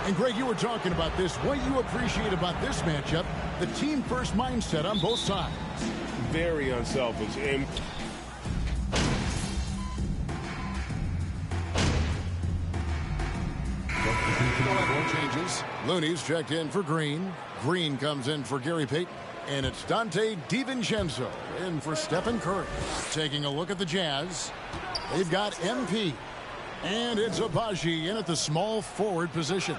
And Greg, you were talking about this. What you appreciate about this matchup, the team-first mindset on both sides. Very unselfish. And changes. Looney's checked in for Green. Green comes in for Gary Payton. And it's Dante DiVincenzo in for Stephen Curry. Taking a look at the Jazz. They've got MP. And it's Abaji in at the small forward position.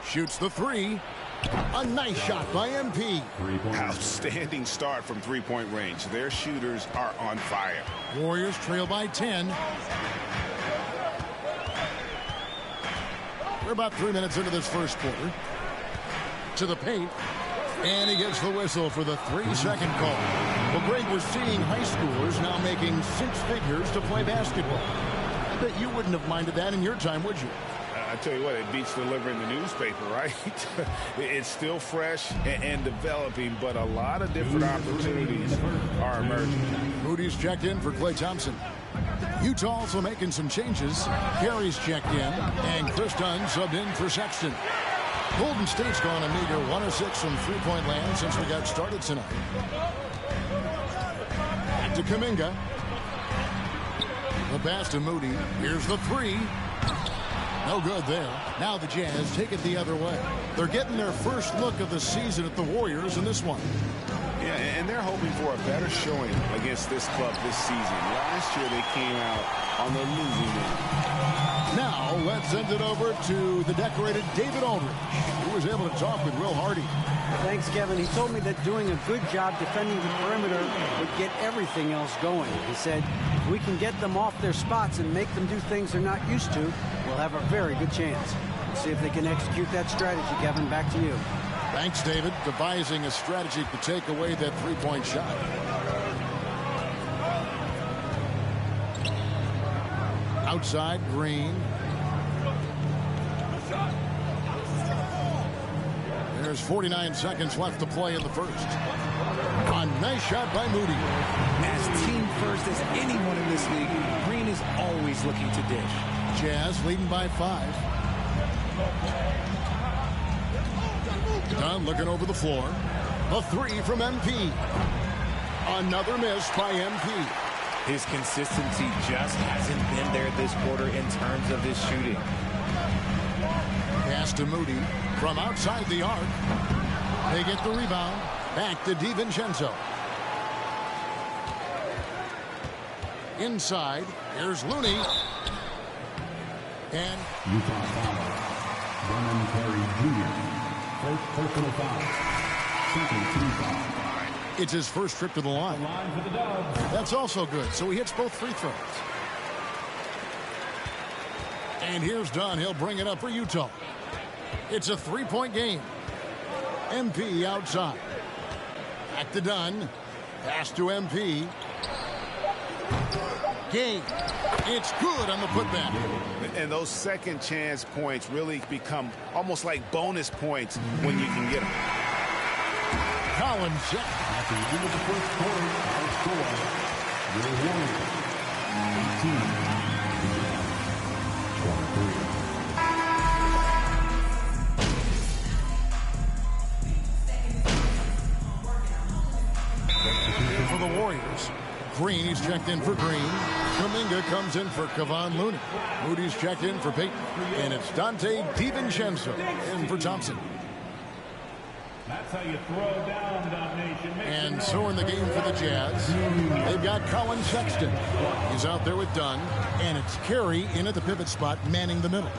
Shoots the three. A nice shot by MP. Outstanding start from three-point range. Their shooters are on fire. Warriors trail by 10. We're about 3 minutes into this first quarter. To the paint. And he gets the whistle for the 3-second call. Well, Greg, we're seeing high schoolers now making 6 figures to play basketball. I bet you wouldn't have minded that in your time, would you? I tell you what, it beats delivering the newspaper, right? It's still fresh and developing, but a lot of different opportunities are emerging. Moody's checked in for Klay Thompson. Utah also making some changes. Gary's checked in, and Chris Dunn subbed in for Sexton. Golden State's gone a meager 1 of 6 from three-point land since we got started tonight. Back to Kuminga. The pass to Moody. Here's the three. No good there. Now the Jazz take it the other way. They're getting their first look of the season at the Warriors in this one. Yeah, and they're hoping for a better showing against this club this season. Last year they came out on the losing end. Now let's send it over to the decorated David Aldridge, who was able to talk with Will Hardy. Thanks, Kevin. He told me that doing a good job defending the perimeter would get everything else going. He said, if we can get them off their spots and make them do things they're not used to, we'll have a very good chance. Let's see if they can execute that strategy, Kevin. Back to you. Thanks, David. Devising a strategy to take away that three-point shot. Outside, Green. There's 49 seconds left to play in the first. A nice shot by Moody. As team first as anyone in this league, Green is always looking to dish. Jazz leading by 5. Dunn looking over the floor. A three from MP. Another miss by MP. His consistency just hasn't been there this quarter in terms of his shooting. Pass to Moody from outside the arc. They get the rebound. Back to DiVincenzo. Inside, here's Looney. And Utah foul. Vernon Carey Jr. First personal foul. Second team foul. it's his first trip to the line. That's also good, so he hits both free throws. And here's Dunn. He'll bring it up for Utah. It's a three-point game. MP outside. Back to Dunn. Pass to MP. Game. It's good on the putback. And those second chance points really become almost like bonus points when you can get them. Collins set. At the end of the first quarter, our score, your Warriors, 18-23. For the Warriors, Green, he's checked in for Green. Kuminga comes in for Kevon Looney. Moody's checked in for Payton. And it's Dante DiVincenzo in for Thompson. That's how you throw down, domination. And so in the game for the Jazz, they've got Colin Sexton. He's out there with Dunn. And it's Carey in at the pivot spot, manning the middle.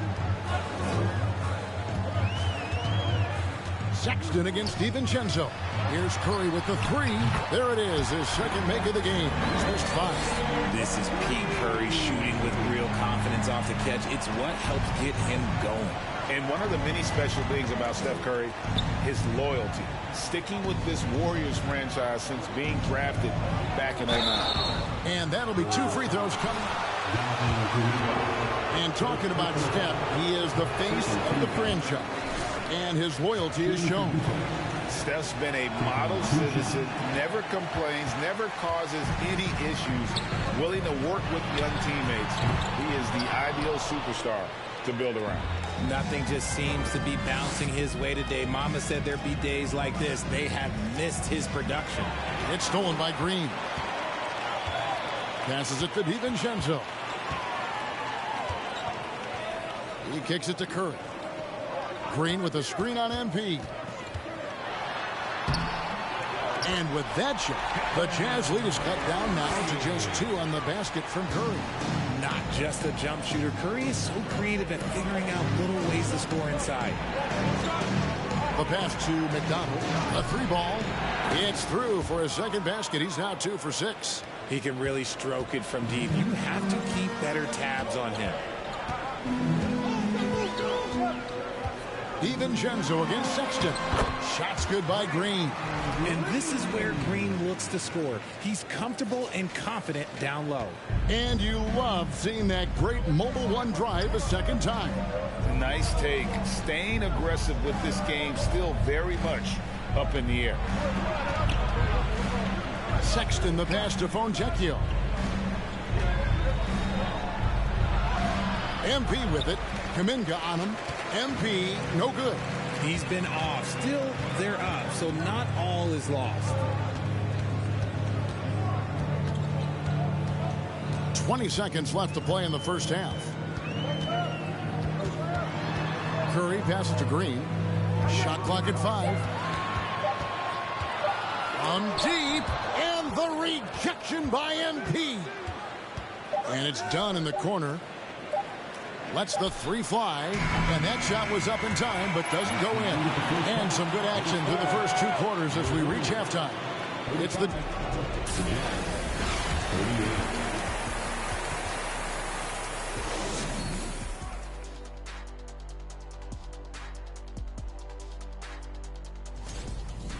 Sexton against DiVincenzo. Here's Curry with the three. There it is, his second make of the game. He's missed 5. This is Pete Curry shooting with real confidence off the catch. It's what helps get him going. And one of the many special things about Steph Curry, his loyalty. Sticking with this Warriors franchise since being drafted back in 2009. And that'll be 2 free throws coming. And talking about Steph, he is the face of the franchise. And his loyalty is shown. Steph's been a model citizen, never complains, never causes any issues, willing to work with young teammates. He is the ideal superstar to build around. Nothing just seems to be bouncing his way today. Mama said there'd be days like this. They have missed his production. It's stolen by Green. Passes it to DiVincenzo. He kicks it to Curry. Green with a screen on MP. And with that shot, the Jazz lead is cut down now to just 2 on the basket from Curry. Not just a jump shooter. Curry is so creative at figuring out little ways to score inside. The pass to McDonald. A 3-ball. It's through for a second basket. He's now 2 for 6. He can really stroke it from deep. You have to keep better tabs on him. DiVincenzo against Sexton. Shots good by Green. And this is where Green looks to score. He's comfortable and confident down low. And you love seeing that great mobile one drive a second time. Nice take. Staying aggressive with this game, still very much up in the air. Sexton the pass to Fontecchio. MP with it. Kuminga on him. MP, no good. He's been off. Still, they're up, so not all is lost. 20 seconds left to play in the first half. Curry passes to Green. Shot clock at 5. From deep, and the rejection by MP. And it's done in the corner. Lets the 3 fly, and that shot was up in time, but doesn't go in. And some good action through the first 2 quarters as we reach halftime. It's the...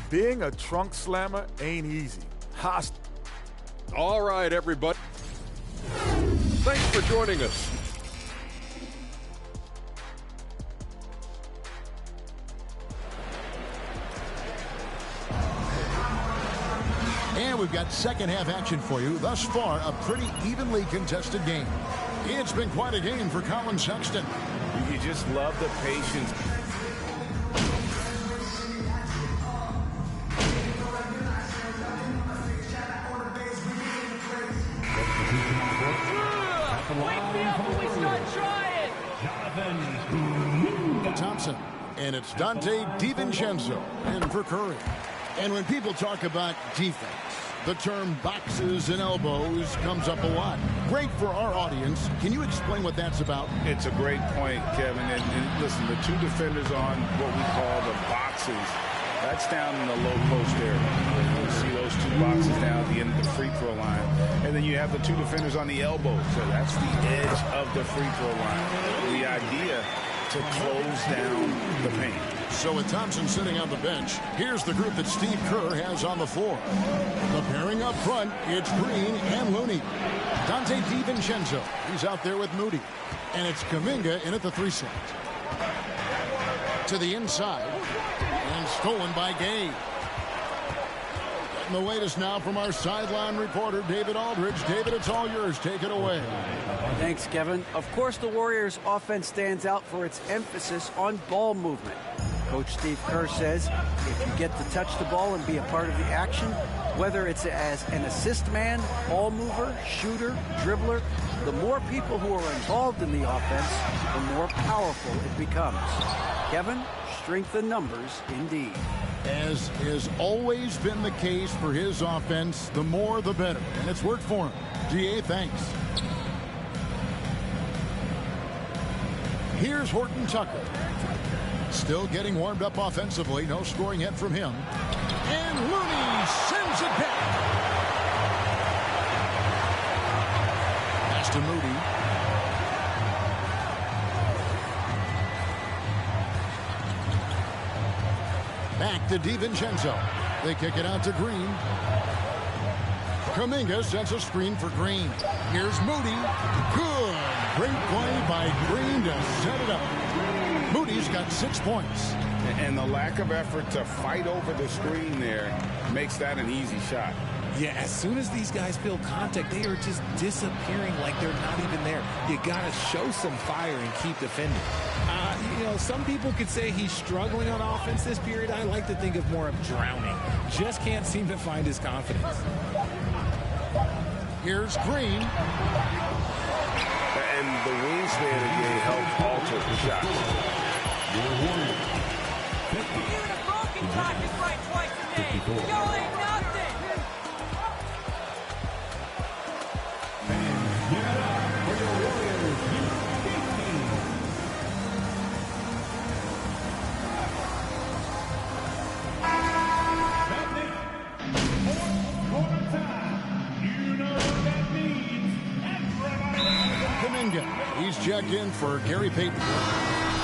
Being a trunk slammer ain't easy. All right, everybody. Thanks for joining us. And we've got second half action for you. Thus far, a pretty evenly contested game. It's been quite a game for Colin Sexton. You just love the patience. Thompson. And it's Dante DiVincenzo in for Curry. And when people talk about defense, the term boxes and elbows comes up a lot. Great for our audience. Can you explain what that's about? It's a great point, Kevin. And listen, the 2 defenders on what we call the boxes, that's down in the low post area. You see those 2 boxes down at the end of the free throw line. And then you have the 2 defenders on the elbow. So that's the edge of the free throw line. The idea to close down the paint. So with Thompson sitting on the bench, here's the group that Steve Kerr has on the floor. The pairing up front, it's Green and Looney. Dante DiVincenzo, he's out there with Moody. And it's Kuminga in at the 3 slot. To the inside, and stolen by Gay. Getting the latest now from our sideline reporter, David Aldridge. David, it's all yours. Take it away. Thanks, Kevin. Of course, the Warriors' offense stands out for its emphasis on ball movement. Coach Steve Kerr says if you get to touch the ball and be a part of the action, whether it's as an assist man, ball mover, shooter, dribbler, the more people who are involved in the offense, the more powerful it becomes. Kevin, strength in numbers indeed. As has always been the case for his offense, the more the better. And it's worked for him. GA, thanks. Here's Horton Tucker. Still getting warmed up offensively. No scoring yet from him. And Looney sends it back. Pass to Moody. Back to DiVincenzo. They kick it out to Green. Kuminga sets a screen for Green. Here's Moody. Good. Great play by Green to set it up. Moody's got 6 points. And the lack of effort to fight over the screen there makes that an easy shot. Yeah, as soon as these guys feel contact, they are just disappearing like they're not even there. You got to show some fire and keep defending. You know, some people could say he's struggling on offense this period. I like to think of more of drowning. Just can't seem to find his confidence. Here's Green. And the wingspan again helps alter the shot. Even a broken clock is right twice a day. Y'all ain't nothing. He's checked in for Gary Payton.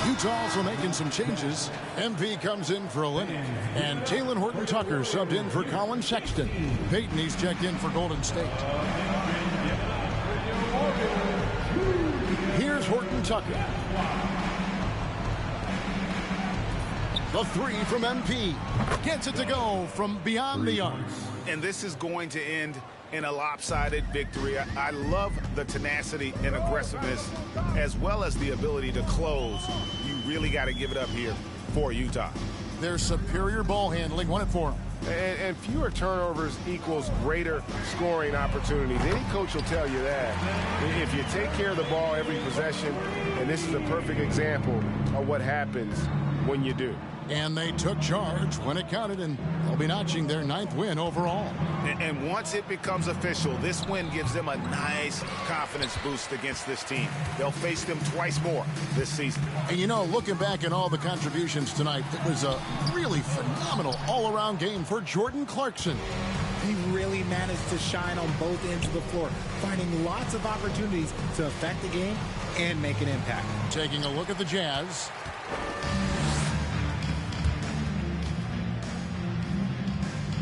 Utah also making some changes. MP comes in for Olynyk. And Talen Horton-Tucker subbed in for Colin Sexton. Payton, he's checked in for Golden State. Here's Horton-Tucker. The three from MP. Gets it to go from beyond the arc. And this is going to end in a lopsided victory. I love the tenacity and aggressiveness as well as the ability to close. You really got to give it up here for Utah. Their superior ball handling won it for them. And fewer turnovers equals greater scoring opportunities. Any coach will tell you that. If you take care of the ball every possession, and this is a perfect example of what happens when you do. And they took charge when it counted, and they'll be notching their 9th win overall. And once it becomes official, this win gives them a nice confidence boost against this team. They'll face them twice more this season. And you know, looking back at all the contributions tonight, it was a really phenomenal all-around game for Jordan Clarkson. He really managed to shine on both ends of the floor, finding lots of opportunities to affect the game and make an impact. Taking a look at the Jazz.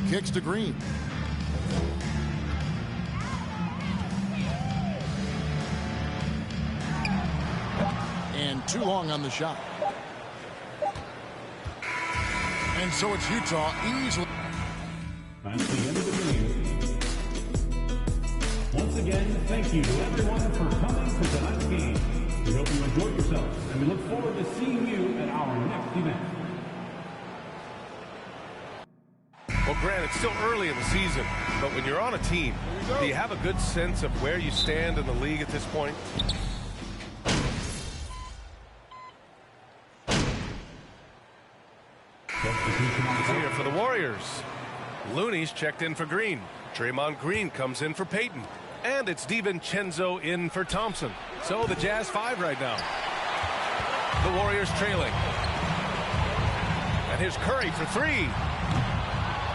Kicks to Green. And too long on the shot. And so it's Utah easily. That's the end of the game. Once again, thank you to everyone for coming to tonight's game. We hope you enjoyed yourselves, and we look forward to seeing you at our next event. Well, Grant, it's still early in the season, but when you're on a team, do you have a good sense of where you stand in the league at this point? Here for the Warriors. Looney's checked in for Green. Draymond Green comes in for Payton. And it's DiVincenzo in for Thompson. So the Jazz 5 right now. The Warriors trailing. And here's Curry for 3.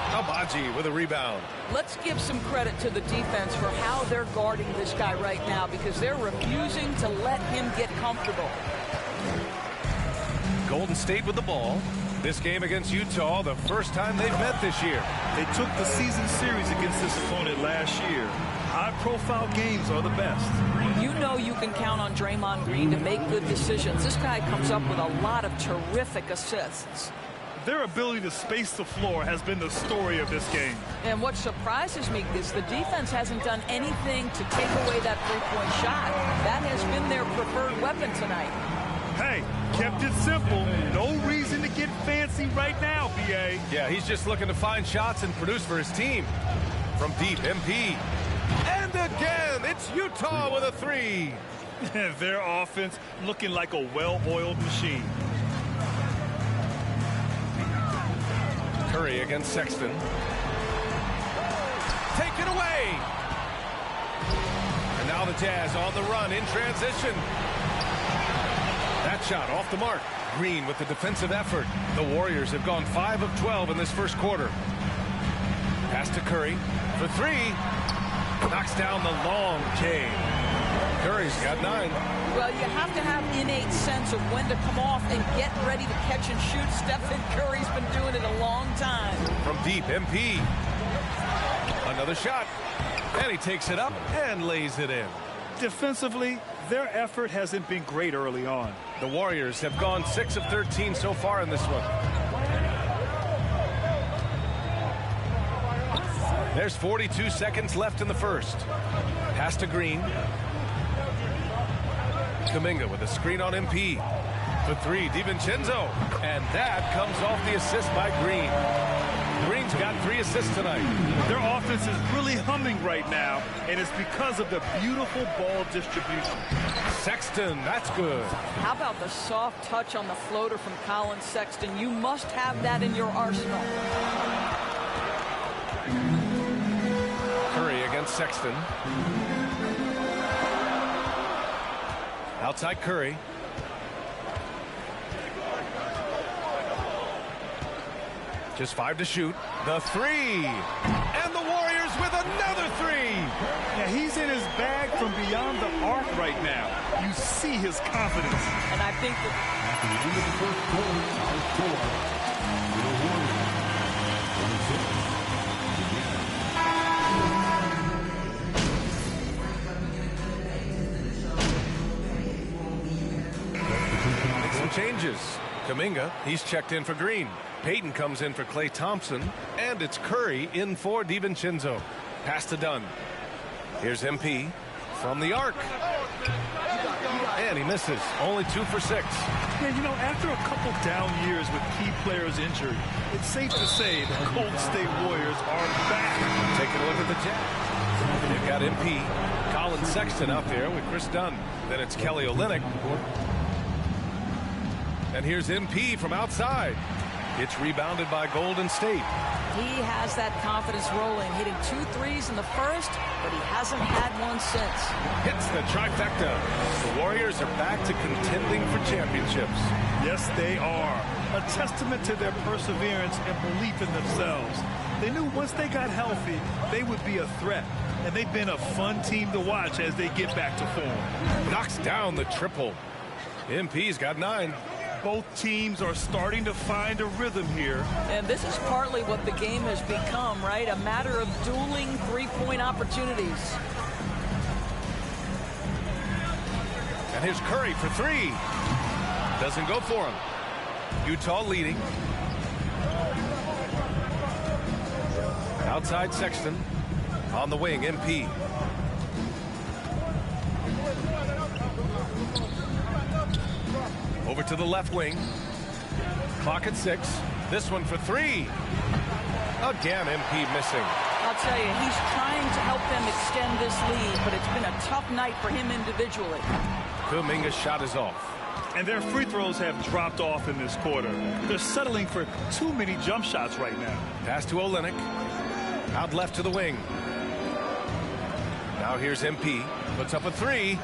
Abaji with a rebound. Let's give some credit to the defense for how they're guarding this guy right now, because they're refusing to let him get comfortable. Golden State with the ball. This game against Utah, the first time they've met this year. They took the season series against this opponent last year. High-profile games are the best. You know you can count on Draymond Green to make good decisions. This guy comes up with a lot of terrific assists. Their ability to space the floor has been the story of this game. And what surprises me is the defense hasn't done anything to take away that three-point shot. That has been their preferred weapon tonight. Hey, kept it simple. No reason to get fancy right now, B.A. Yeah, he's just looking to find shots and produce for his team. From deep, MP. And again, it's Utah with a 3. Their offense looking like a well-oiled machine. Curry against Sexton. Taken away. And now the Jazz on the run in transition. That shot off the mark. Green with the defensive effort. The Warriors have gone 5 of 12 in this first quarter. Pass to Curry for 3. Knocks down the long K. Curry's got 9. Well, you have to have innate sense of when to come off and get ready to catch and shoot. Stephen Curry's been doing it a long time. From deep, MP. Another shot. And he takes it up and lays it in. Defensively, their effort hasn't been great early on. The Warriors have gone 6 of 13 so far in this one. There's 42 seconds left in the first. Pass to Green. Kuminga with a screen on MP. For three, DiVincenzo. And that comes off the assist by Green. Green's got 3 assists tonight. Their offense is really humming right now, and it's because of the beautiful ball distribution. Sexton, that's good. How about the soft touch on the floater from Colin Sexton? You must have that in your arsenal. Curry against Sexton. Outside Curry. Just 5 to shoot. The 3. And the Warriors with another 3. Yeah, he's in his bag from beyond the arc right now. You see his confidence. And I think that At the end of the first quarter, our score, your Warriors. Make some changes. Kuminga, he's checked in for Green. Payton comes in for Klay Thompson. And it's Curry in for DiVincenzo. Pass to Dunn. Here's MP from the arc. And he misses. Only 2 for 6. Yeah, you know, after a couple down years with key players injured, it's safe to say the Golden State Warriors are back. Taking a look at the Jazz. They've got MP. Colin Sexton out there with Chris Dunn. Then it's Kelly Olynyk. And here's MP from outside. It's rebounded by Golden State. he has that confidence rolling, hitting 2 threes in the first, but he hasn't had one since. Hits the trifecta. The Warriors are back to contending for championships. Yes, they are. A testament to their perseverance and belief in themselves. They knew once they got healthy, they would be a threat. And they've been a fun team to watch as they get back to form. Knocks down the triple. MP's got 9. Both teams are starting to find a rhythm here. And this is partly what the game has become, right? A matter of dueling three-point opportunities. And here's Curry for 3. Doesn't go for him. Utah leading. Outside Sexton. On the wing, MP. Over to the left wing. Clock at 6. This one for 3. Again, MP missing. I'll tell you, he's trying to help them extend this lead, but it's been a tough night for him individually. Kuminga's shot is off. And their free throws have dropped off in this quarter. They're settling for too many jump shots right now. Pass to Olynyk. Out left to the wing. Now here's MP. Puts up a 3.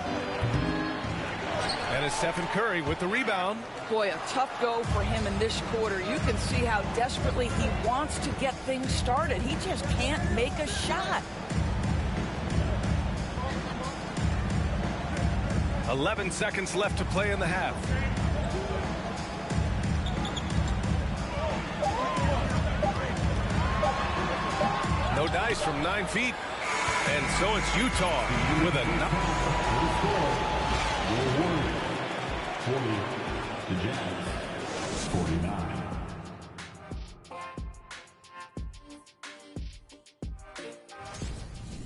And it's Stephen Curry with the rebound. Boy, a tough go for him in this quarter. You can see how desperately he wants to get things started. He just can't make a shot. 11 seconds left to play in the half. No dice from 9 feet. And so it's Utah with a 40, the Jazz, 49.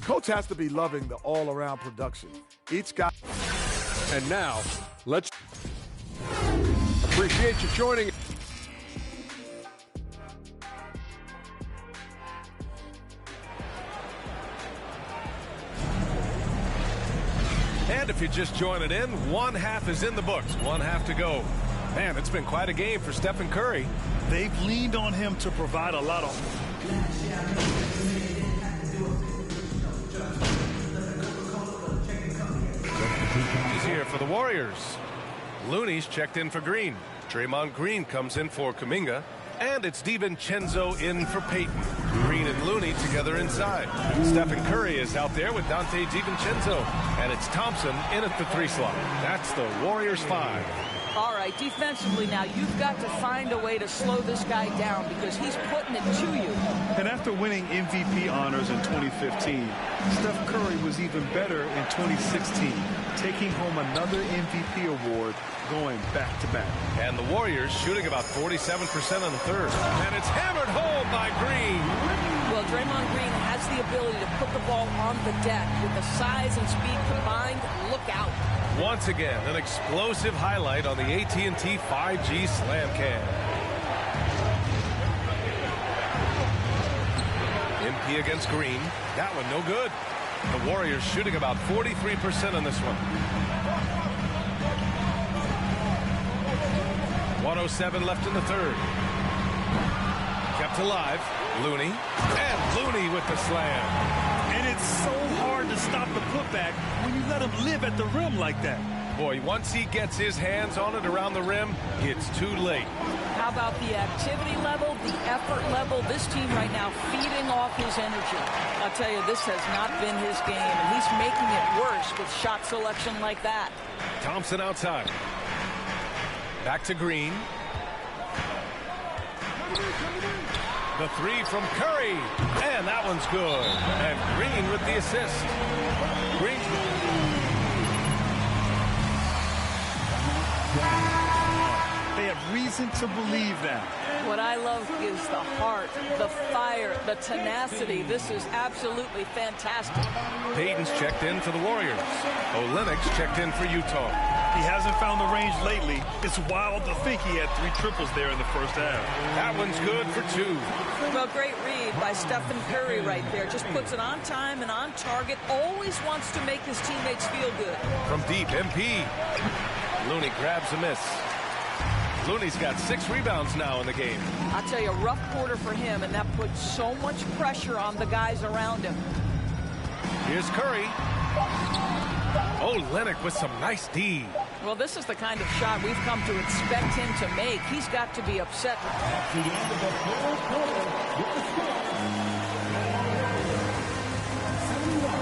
Coach has to be loving the all-around production. Each guy. And now, let's appreciate you joining. And if you're just joining in, one half is in the books. One half to go. Man, it's been quite a game for Stephen Curry. They've leaned on him to provide a lot of... He's here for the Warriors. Looney's checked in for Green. Draymond Green comes in for Kuminga. And it's DiVincenzo in for Payton. Green and Looney together inside. Stephen Curry is out there with Dante DiVincenzo. And it's Thompson in at the 3 slot. That's the Warriors 5. All right, defensively now, you've got to find a way to slow this guy down because he's putting it to you. And after winning MVP honors in 2015, Steph Curry was even better in 2016, taking home another MVP award going back-to-back. And the Warriors shooting about 47% on the third. And it's hammered home by Green. Well, Draymond Green has has the ability to put the ball on the deck with the size and speed combined. Look out. Once again, an explosive highlight on the AT&T 5G Slam Cam. MP against Green. That one no good. The Warriors shooting about 43% on this one. 1:07 left in the third. Kept alive. Looney. And Looney with the slam. And it's so hard to stop the putback when you let him live at the rim like that. Boy, once he gets his hands on it around the rim, it's too late. How about the activity level, the effort level? This team right now feeding off his energy. I'll tell you, this has not been his game, and he's making it worse with shot selection like that. Thompson outside. Back to Green. The three from Curry. And that one's good. And Green with the assist. Green. They have reason to believe that. What I love is the heart, the fire, the tenacity. This is absolutely fantastic. Payton's checked in for the Warriors. Olynyk's checked in for Utah. He hasn't found the range lately. It's wild to think he had 3 triples there in the first half. That one's good for 2. Well, great read by Stephen Curry right there. Just puts it on time and on target. Always wants to make his teammates feel good. From deep, MP. Looney grabs a miss. Looney's got 6 rebounds now in the game. I'll tell you, a rough quarter for him, and that puts so much pressure on the guys around him. Here's Curry. Oleynik with some nice D. Well, this is the kind of shot we've come to expect him to make. He's got to be upset. At the end of the fourth quarter, with the score, 71.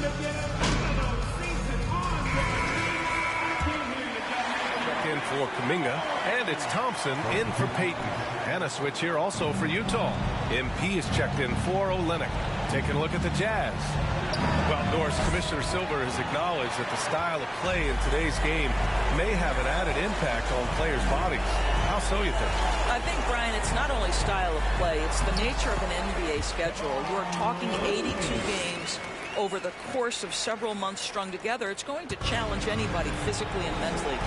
The Jazz. In for Kuminga, and it's Thompson in for Payton. And a switch here also for Utah. MP is checked in for Oleynik. Taking a look at the Jazz. Well, Norris, Commissioner Silver has acknowledged that the style of play in today's game may have an added impact on players' bodies. How so, you think? I think, Brian, it's not only style of play, it's the nature of an NBA schedule. We're talking 82 games over the course of several months strung together. It's going to challenge anybody physically and mentally.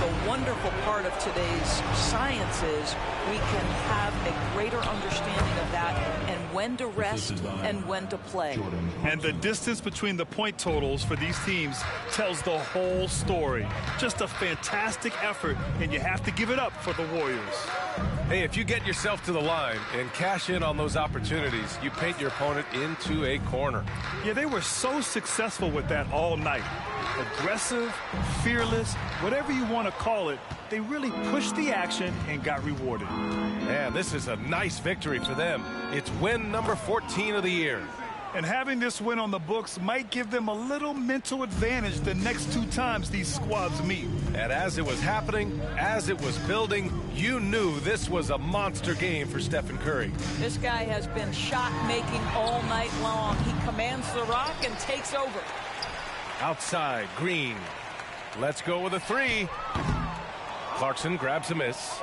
The wonderful part of today's science is we can have a greater understanding of that and when to rest and when to play. And the distance between the point totals for these teams tells the whole story. Just a fantastic effort, and you have to give it up for the Warriors. Hey, if you get yourself to the line and cash in on those opportunities, you paint your opponent into a corner. Yeah, they were so successful with that all night. Aggressive, fearless, whatever you want to call it, they really pushed the action and got rewarded. Man, this is a nice victory for them. It's win number 14 of the year. And having this win on the books might give them a little mental advantage the next 2 times these squads meet. And as it was happening, as it was building, you knew this was a monster game for Stephen Curry. This guy has been shot-making all night long. He commands the rock and takes over. Outside, Green. Let's go with a 3. Clarkson grabs a miss.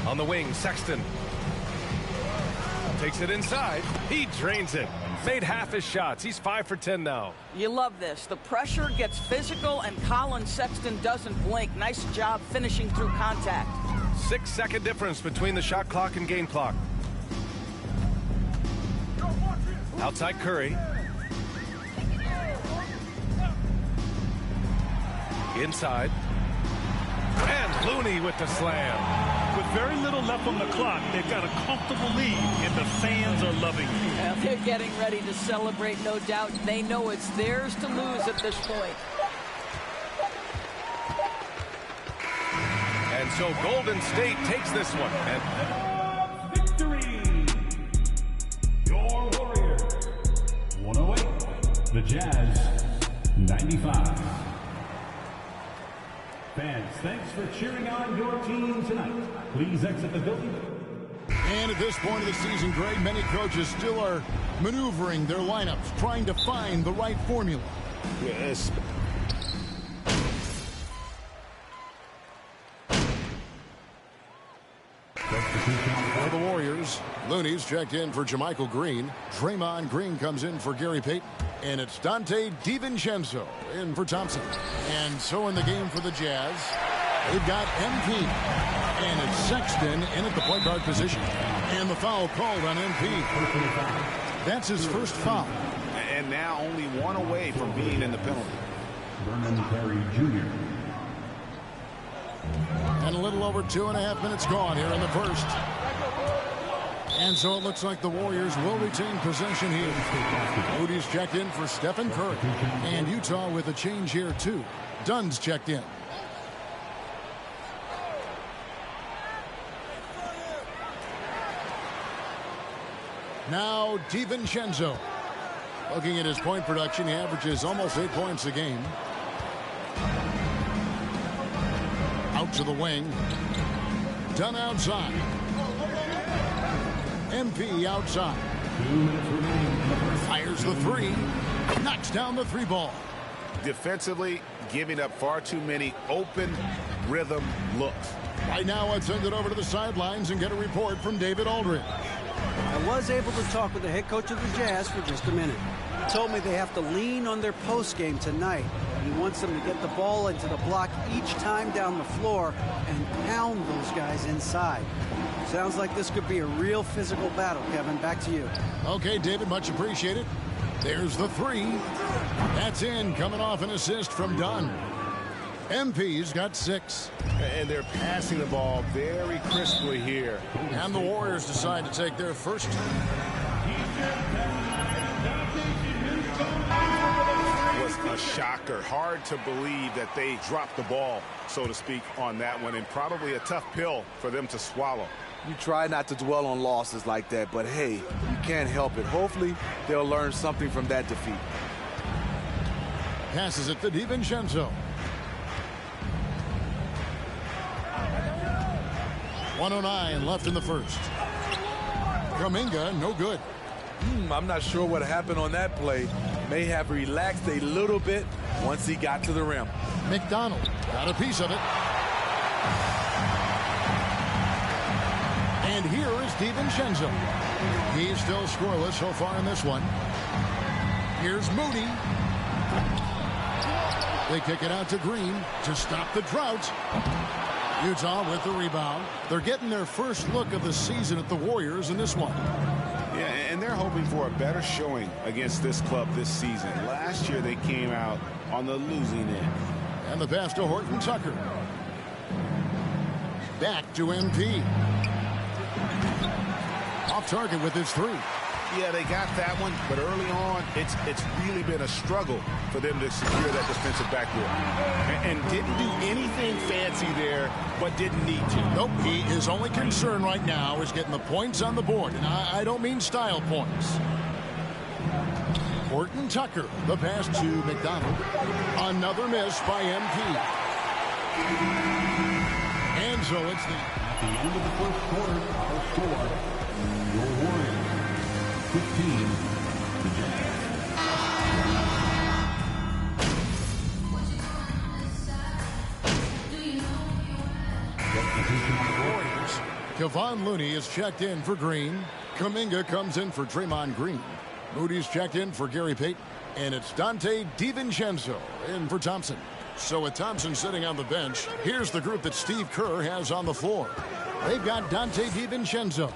On the wing, Sexton. Takes it inside. He drains it. Made half his shots. He's 5 for 10 now. You love this. The pressure gets physical, and Colin Sexton doesn't blink. Nice job finishing through contact. 6-second difference between the shot clock and game clock. Outside Curry. Inside. And Looney with the slam. With very little left on the clock, they've got a comfortable lead, and the fans are loving it. Well, they're getting ready to celebrate, no doubt. They know it's theirs to lose at this point. And so Golden State takes this one. And victory! Your Warriors, 108. The Jazz, 95. Fans, thanks for cheering on your team tonight. Please exit the building. And at this point of the season, Greg, many coaches still are maneuvering their lineups, trying to find the right formula. Yes. For the Warriors, Looney's checked in for Jermichael Green. Draymond Green comes in for Gary Payton. And it's Dante DiVincenzo in for Thompson. And so in the game for the Jazz, they've got MP. And it's Sexton in at the point guard position. And the foul called on MP. That's his first foul. And now only one away from being in the penalty. Vernon Carey Jr. And a little over 2.5 minutes gone here in the first. And so it looks like the Warriors will retain possession here. Moody's checked in for Stephen Curry. And Utah with a change here, too. Dunn's checked in. Now DiVincenzo. Looking at his point production, he averages almost 8 points a game. Out to the wing. Dunn outside. MP outside. Fires the three. Knocks down the three ball. Defensively, giving up far too many open rhythm looks. Right now, I'd send it over to the sidelines and get a report from David Aldridge. I was able to talk with the head coach of the Jazz for just a minute. He told me they have to lean on their post game tonight. He wants them to get the ball into the block each time down the floor and pound those guys inside. Sounds like this could be a real physical battle, Kevin. Back to you. Okay, David, much appreciated. There's the three. That's in, coming off an assist from Dunn. MP's got 6. And they're passing the ball very crisply here. And the Warriors decide to take their first. Was a shocker. Hard to believe that they dropped the ball, so to speak, on that one. And probably a tough pill for them to swallow. You try not to dwell on losses like that, but hey, you can't help it. Hopefully, they'll learn something from that defeat. Passes it to DiVincenzo. 1:09 left in the first. Kuminga, no good. I'm not sure what happened on that play. May have relaxed a little bit once he got to the rim. McDonald got a piece of it. And here is DiVincenzo. He's still scoreless so far in this one. Here's Moody. They kick it out to Green to stop the drought. Utah with the rebound. They're getting their first look of the season at the Warriors in this one. Yeah, and they're hoping for a better showing against this club this season. Last year they came out on the losing end. And the pass to Horton Tucker. Back to MP. Off target with his 3. Yeah, they got that one, but early on, it's really been a struggle for them to secure that defensive backboard. And didn't do anything fancy there, but didn't need to. Nope, his only concern right now is getting the points on the board, and I don't mean style points. Horton Tucker, the pass to McDonald. Another miss by MP. And so it's At the end of the first quarter, our score, your Warriors, 15, the Jazz. Warriors. Kevon Looney is checked in for Green. Kuminga comes in for Draymond Green. Moody's checked in for Gary Payton. And it's Dante DiVincenzo in for Thompson. So with Thompson sitting on the bench, here's the group that Steve Kerr has on the floor. They've got Dante DiVincenzo.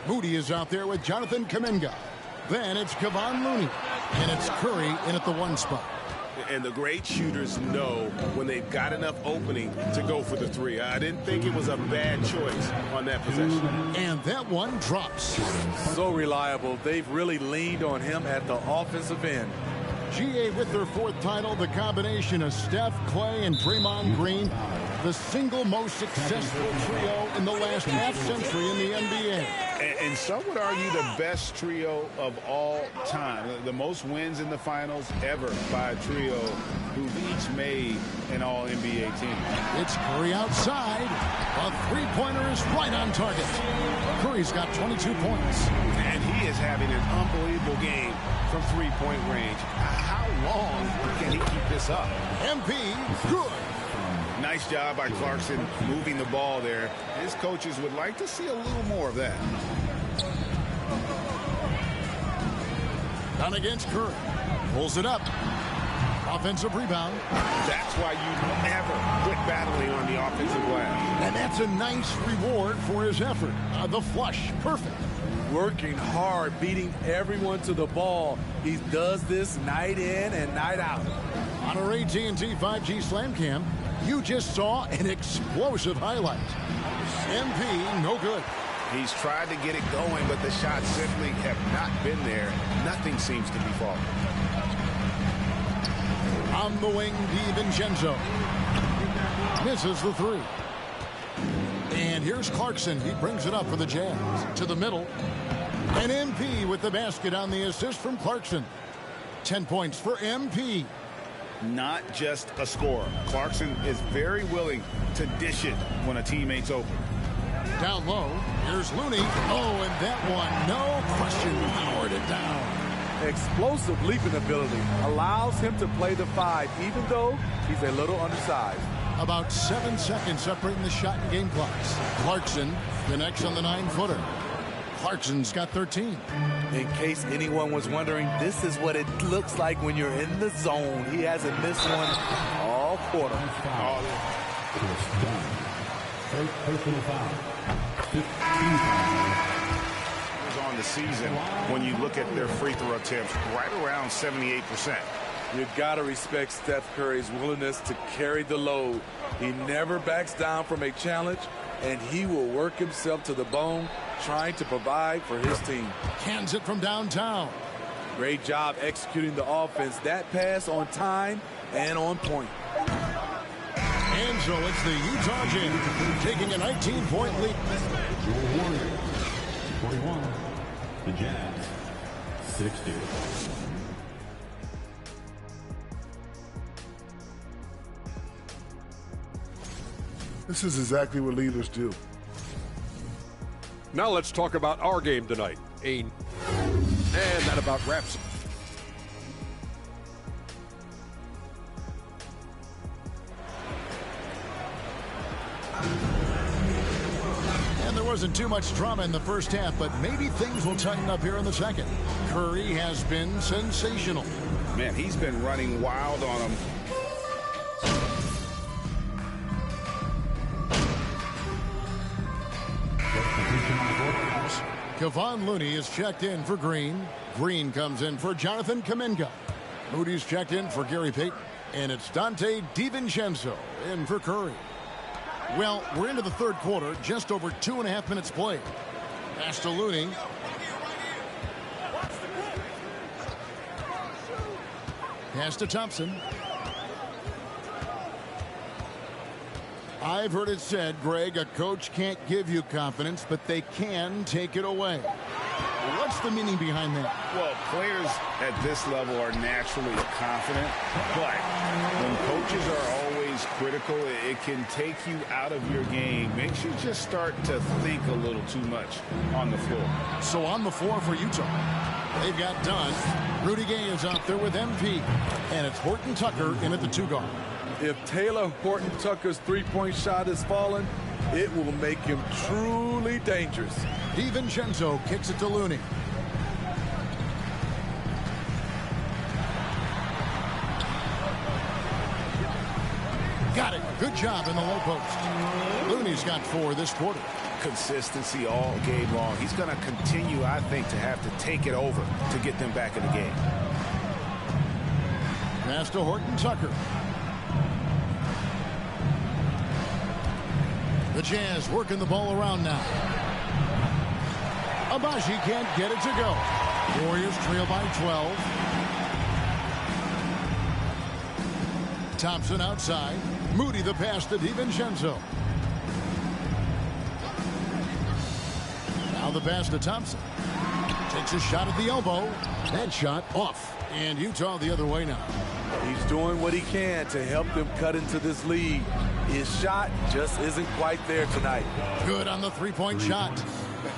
Moody is out there with Jonathan Kuminga. Then it's Kevon Looney. And it's Curry in at the 1 spot. And the great shooters know when they've got enough opening to go for the 3. I didn't think it was a bad choice on that possession. And that one drops. So reliable. They've really leaned on him at the offensive end. GA with their 4th title, the combination of Steph, Clay, and Draymond Green, the single most successful trio in the last half-century in the NBA. And some would argue the best trio of all time. The most wins in the finals ever by a trio who've each made an all-NBA team. It's Curry outside. A three-pointer is right on target. Curry's got 22 points. And he is having an unbelievable game from three-point range. How long can he keep this up? MP, good. Nice job by Clarkson moving the ball there. His coaches would like to see a little more of that. Down against Curry. Pulls it up. Offensive rebound. That's why you never quit battling on the offensive glass. And that's a nice reward for his effort. The flush. Perfect. Working hard, beating everyone to the ball. He does this night in and night out. On our AT&T 5G Slam Cam, you just saw an explosive highlight. MP, no good. He's tried to get it going, but the shots simply have not been there. Nothing seems to be falling. On the wing, DiVincenzo. Misses the three. And here's Clarkson. He brings it up for the Jazz. To the middle. And MP with the basket on the assist from Clarkson. 10 points for MP. Not just a scorer. Clarkson is very willing to dish it when a teammate's open. Down low, here's Looney. Oh, and that one, no question, powered it down. Explosive leaping ability allows him to play the 5, even though he's a little undersized. About 7 seconds separating the shot and game clocks. Clarkson connects on the 9-footer. Clarkson's got 13. In case anyone was wondering, this is what it looks like when you're in the zone. He hasn't missed one all quarter. First personal foul. 15 On the season, when you look at their free throw attempts, right around 78%. You've got to respect Steph Curry's willingness to carry the load. He never backs down from a challenge, and he will work himself to the bone trying to provide for his team. Cans it from downtown. Great job executing the offense. That pass on time and on point. And so it's the Utah Jazz taking a 19-point lead. Your Warriors, 41. The Jazz, 60. This is exactly what leaders do. Now let's talk about our game tonight. And that about wraps it. And there wasn't too much drama in the first half, but maybe things will tighten up here in the second. Curry has been sensational. Man, he's been running wild on him. Kevon Looney is checked in for Green. Green comes in for Jonathan Kuminga. Moody's checked in for Gary Payton. And it's Donte DiVincenzo in for Curry. Well, we're into the third quarter, just over 2.5 minutes played. Pass to Looney. Pass to Thompson. I've heard it said, Greg, a coach can't give you confidence, but they can take it away. What's the meaning behind that? Well, players at this level are naturally confident, but when coaches are always critical, it can take you out of your game. Makes you just start to think a little too much on the floor. So on the floor for Utah, they've got Dunn. Rudy Gay is out there with MP. And it's Horton Tucker in at the 2-guard. If Taylor Horton Tucker's three-point shot is falling, it will make him truly dangerous. DiVincenzo kicks it to Looney. Got it. Good job in the low post. Looney's got 4 this quarter. Consistency all game long. He's going to continue, I think, to have to take it over to get them back in the game. Pass to Horton Tucker. The Jazz working the ball around now. Abaji can't get it to go. Warriors trail by 12. Thompson outside. Moody the pass to DiVincenzo. Now the pass to Thompson. Takes a shot at the elbow. That shot off. And Utah the other way now. He's doing what he can to help them cut into this lead. His shot just isn't quite there tonight. Good on the three-point shot.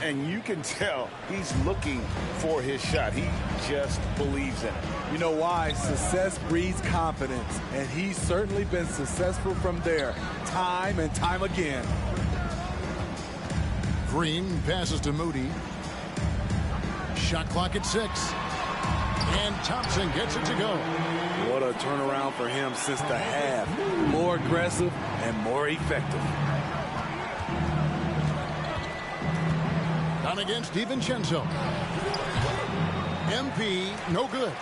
And you can tell he's looking for his shot. He just believes in it. You know why? Success breeds confidence, and he's certainly been successful from there, time and time again. Green passes to Moody. Shot clock at 6. And Thompson gets it to go. What a turnaround for him since the half. More aggressive and more effective. Down against DiVincenzo. MP, no good.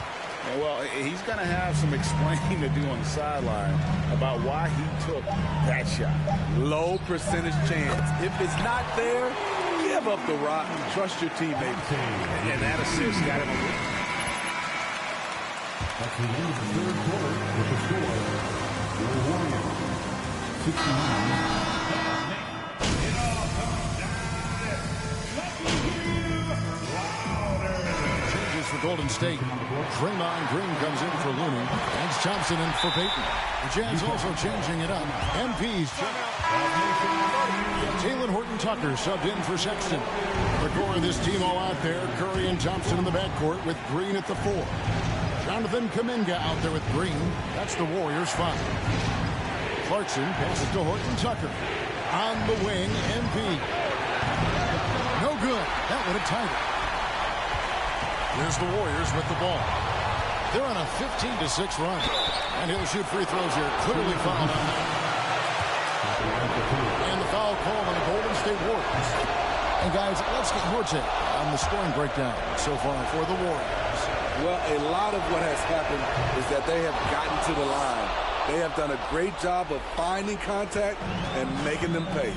Well, he's going to have some explaining to do on the sideline about why he took that shot. Low percentage chance. If it's not there, give up the rock. Trust your teammates. And that assist got him a win. That's the end of the third quarter with the score. Your Warriors, 69. For Golden State. Draymond Green comes in for Looney. And Thompson in for Payton. The Jazz also changing it up. MP's Taylor Horton-Tucker subbed in for Sexton. The core of this team all out there. Curry and Thompson in the backcourt with Green at the 4. Jonathan Kuminga out there with Green. That's the Warriors' 5. Clarkson passes to Horton-Tucker. On the wing, MP. No good. That would have tied it. Here's the Warriors with the ball. They're on a 15-6 run. And he'll shoot free throws here. Clearly fouled on that. And the foul called on the Golden State Warriors. And guys, let's get your take on the scoring breakdown so far for the Warriors. Well, a lot of what has happened is that they have gotten to the line. They have done a great job of finding contact and making them pay.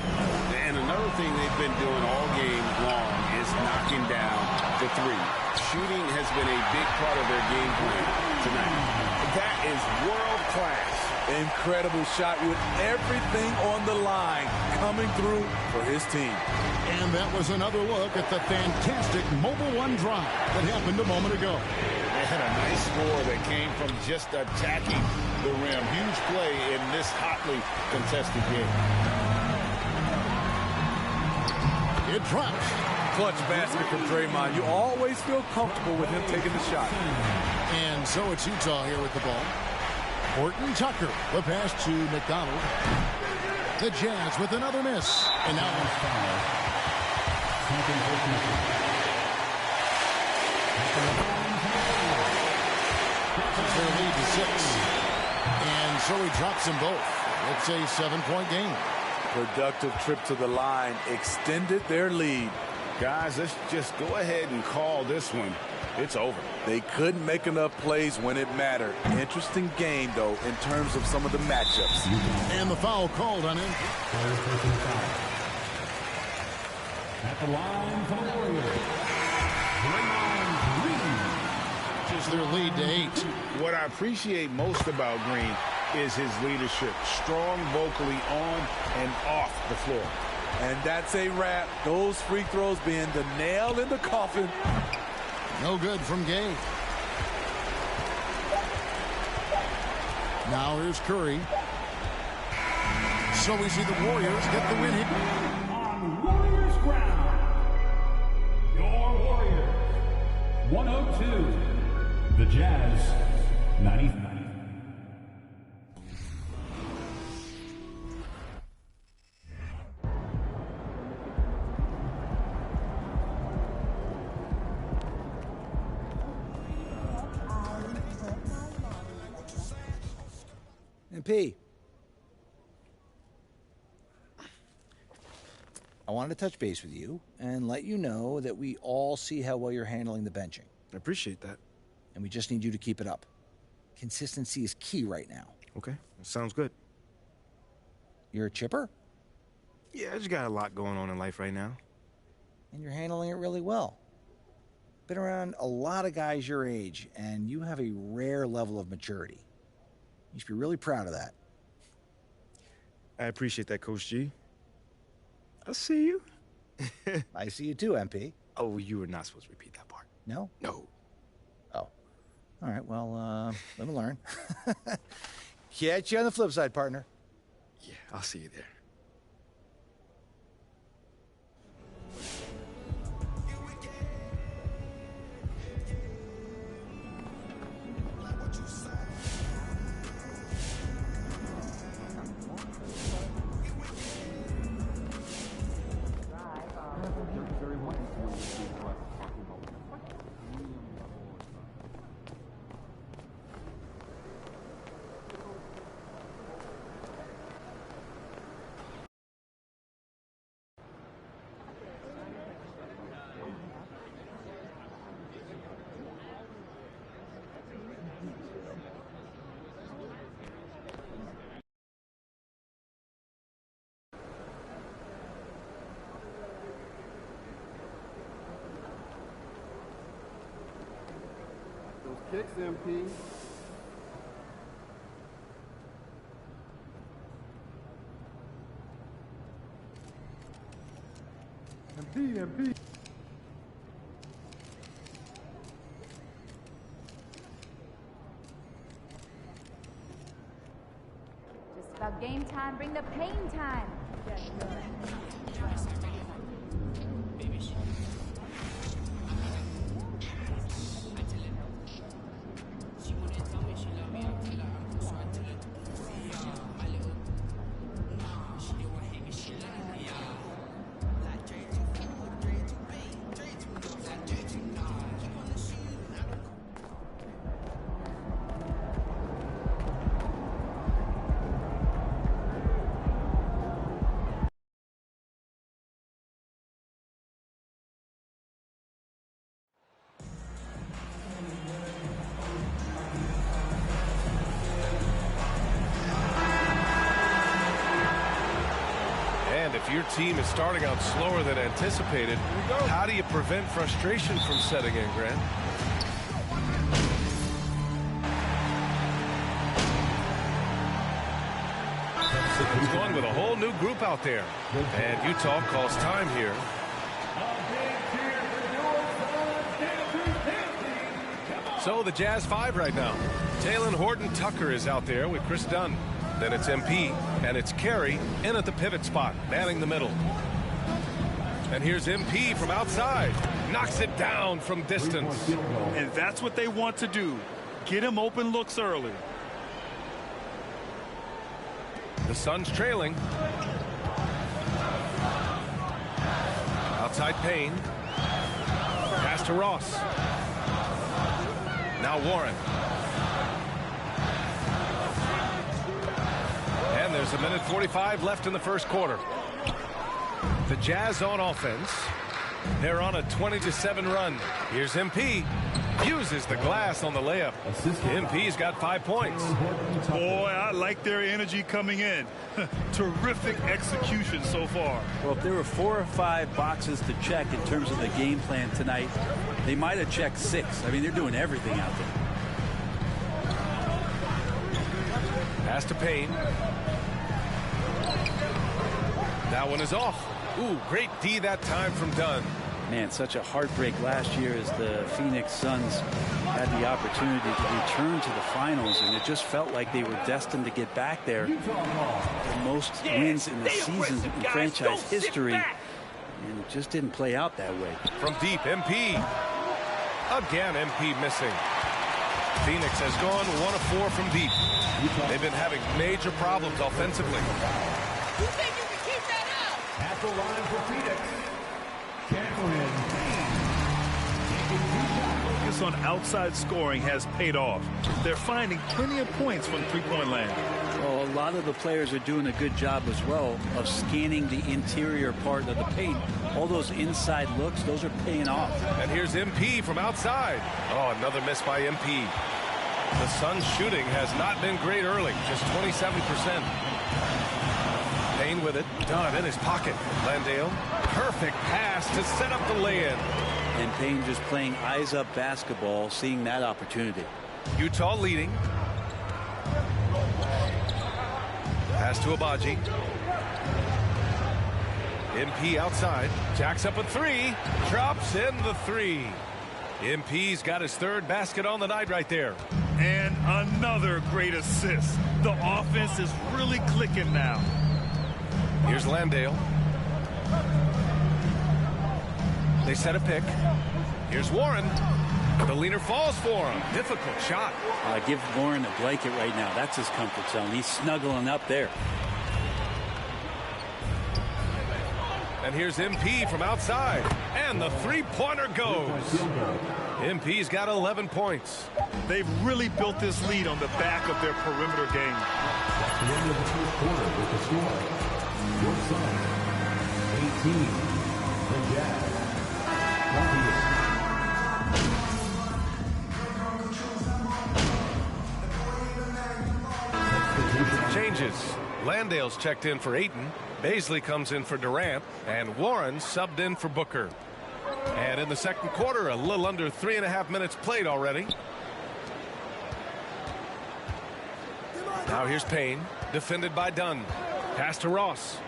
And another thing they've been doing all game long is knocking down the three. Shooting has been a big part of their game plan tonight. That is world class. Incredible shot with everything on the line coming through for his team. And that was another look at the fantastic Mobile One drive that happened a moment ago. They had a nice score that came from just attacking the rim. Huge play in this hotly contested game. It drops. Clutch basket from Draymond. You always feel comfortable with him taking the shot. And so it's Utah here with the ball. Horton-Tucker, the pass to McDonald. The Jazz with another miss. And now on foul. Their lead to 6. And so he drops them both. It's a 7-point game. Productive trip to the line. Extended their lead. Guys, let's just go ahead and call this one. It's over. They couldn't make enough plays when it mattered. Interesting game, though, in terms of some of the matchups. And the foul called on him. At the line for the Warriors, Draymond Green. Is their lead to 8. What I appreciate most about Green is his leadership. Strong vocally on and off the floor. And that's a wrap. Those free throws being the nail in the coffin. No good from Gay. Now here's Curry. So we see the Warriors get the win here. On Warriors ground, your Warriors, 102. The Jazz, 95. MP, I wanted to touch base with you and let you know that we all see how well you're handling the benching. I appreciate that. And we just need you to keep it up. Consistency is key right now. Okay, sounds good. You're a chipper? Yeah, I just got a lot going on in life right now. And you're handling it really well. Been around a lot of guys your age, and you have a rare level of maturity. You should be really proud of that. I appreciate that, Coach G. I see you. I see you too, MP. Oh, you were not supposed to repeat that part. No? No. Oh. All right, well, let me learn. Catch you on the flip side, partner. Yeah, I'll see you there. 6, MP. MP. Just about game time, bring the pain time. If your team is starting out slower than anticipated, how do you prevent frustration from setting in, Grant? He's going with a whole new group out there. And Utah calls time here. So the Jazz 5 right now. Talen Horton-Tucker is out there with Chris Dunn. Then it's MP, and it's Carey in at the pivot spot, manning the middle. And here's MP from outside. Knocks it down from distance. And that's what they want to do. Get him open looks early. The Suns trailing. Outside Payne. Pass to Ross. Now Warren. And there's 1:45 left in the first quarter. The Jazz on offense. They're on a 20-7 run. Here's MP. Uses the glass on the layup. MP's got 5 points. Boy, I like their energy coming in. Terrific execution so far. Well, if there were 4 or 5 boxes to check in terms of the game plan tonight, they might have checked 6. I mean, they're doing everything out there. Pass to Payne. That one is off. Ooh, great D that time from Dunn. Man, such a heartbreak last year as the Phoenix Suns had the opportunity to return to the finals, and it just felt like they were destined to get back there. The most wins in the season in franchise history, and it just didn't play out that way. From deep, MP. Again, MP missing. Phoenix has gone 1 of 4 from deep. They've been having major problems offensively. You think you can keep that up? At the line for Phoenix. Focus on outside scoring has paid off. They're finding plenty of points from three-point land. Well, a lot of the players are doing a good job as well of scanning the interior part of the paint. All those inside looks, those are paying off. And here's MP from outside. Oh, another miss by MP. The Suns' shooting has not been great early, just 27%. Payne with it, Dunn in his pocket. Landale, perfect pass to set up the lay-in. And Payne just playing eyes-up basketball, seeing that opportunity. Utah leading. Pass to Abaji. MP outside. Jacks up a 3. Drops in the 3. MP's got his 3rd basket on the night right there. And another great assist. The offense is really clicking now. Here's Landale. They set a pick. Here's Warren. The leaner falls for him. Difficult shot. Give Warren a blanket right now. That's his comfort zone. He's snuggling up there. And here's MP from outside. And the three-pointer goes. MP's got 11 points. They've really built this lead on the back of their perimeter game. That's the end of the first quarter with the score. Your Suns, 18. The Jazz, 20. Changes. Landale's checked in for Ayton. Baisley comes in for Durant. And Warren subbed in for Booker. And in the second quarter, a little under 3.5 minutes played already. Now here's Payne, defended by Dunn. Pass to Ross.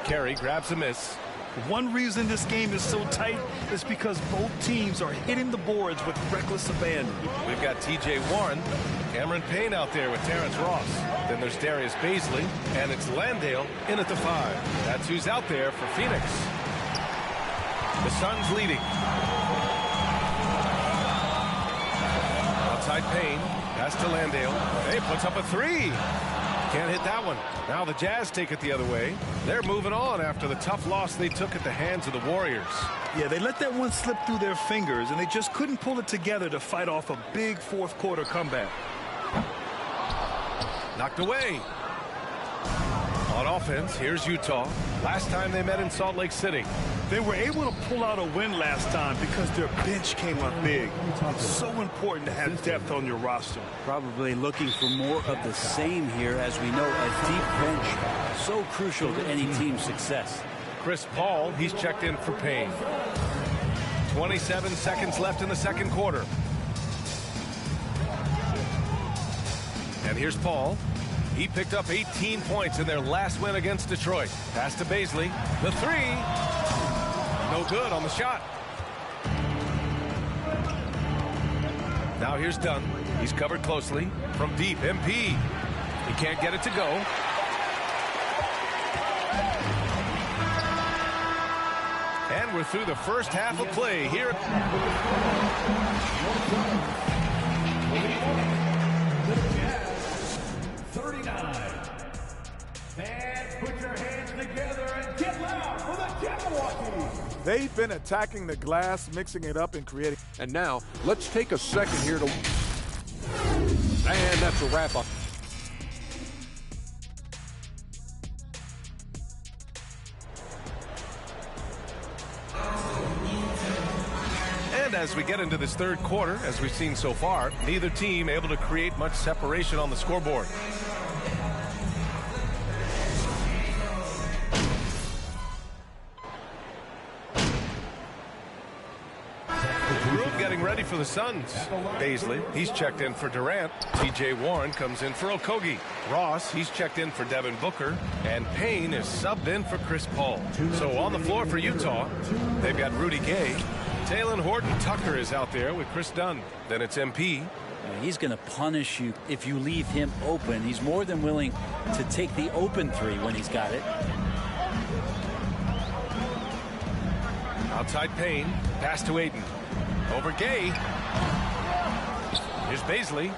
Carey grabs a miss. One reason this game is so tight is because both teams are hitting the boards with reckless abandon. We've got T.J. Warren, Cameron Payne out there with Terrence Ross. Then there's Darius Baisley, and it's Landale in at the 5. That's who's out there for Phoenix. The Suns leading. Outside Payne, pass to Landale. He puts up a 3. Can't hit that one. Now the Jazz take it the other way. They're moving on after the tough loss they took at the hands of the Warriors. Yeah, they let that one slip through their fingers, and they just couldn't pull it together to fight off a big fourth-quarter comeback. Knocked away. On offense, here's Utah. Last time they met in Salt Lake City. They were able to pull out a win last time because their bench came up big. It's so important to have depth on your roster. Probably looking for more of the same here. As we know, a deep bench so crucial to any team's success. Chris Paul, he's checked in for Payne. 27 seconds left in the second quarter. And here's Paul. He picked up 18 points in their last win against Detroit. Pass to Baisley. The 3. No good on the shot. Now here's Dunn. He's covered closely. From deep, MP. He can't get it to go. And we're through the first half of play here. They've been attacking the glass, mixing it up and creating. And now, let's take a second here to... And that's a wrap-up. And as we get into this third quarter, as we've seen so far, neither team able to create much separation on the scoreboard. Getting ready for the Suns. Baisley, he's checked in for Durant. T.J. Warren comes in for Okogie. Ross, he's checked in for Devin Booker. And Payne is subbed in for Chris Paul. So on the floor for Utah, they've got Rudy Gay. Talen Horton-Tucker is out there with Chris Dunn. Then it's MP. He's going to punish you if you leave him open. He's more than willing to take the open 3 when he's got it. Outside Payne. Pass to Ayton. Over Gay. Here's Baisley.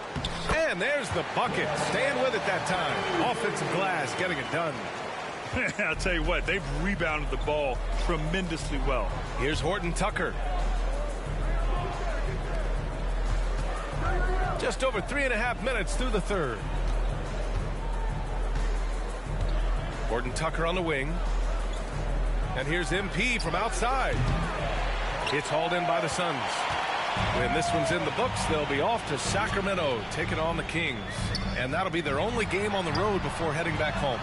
And there's the bucket. Staying with it that time. Offensive glass, getting it done. I'll tell you what, they've rebounded the ball tremendously well. Here's Horton-Tucker. Just over 3.5 minutes through the third. Horton-Tucker on the wing. And here's MP from outside. It's hauled in by the Suns. When this one's in the books, they'll be off to Sacramento, taking on the Kings. And that'll be their only game on the road before heading back home.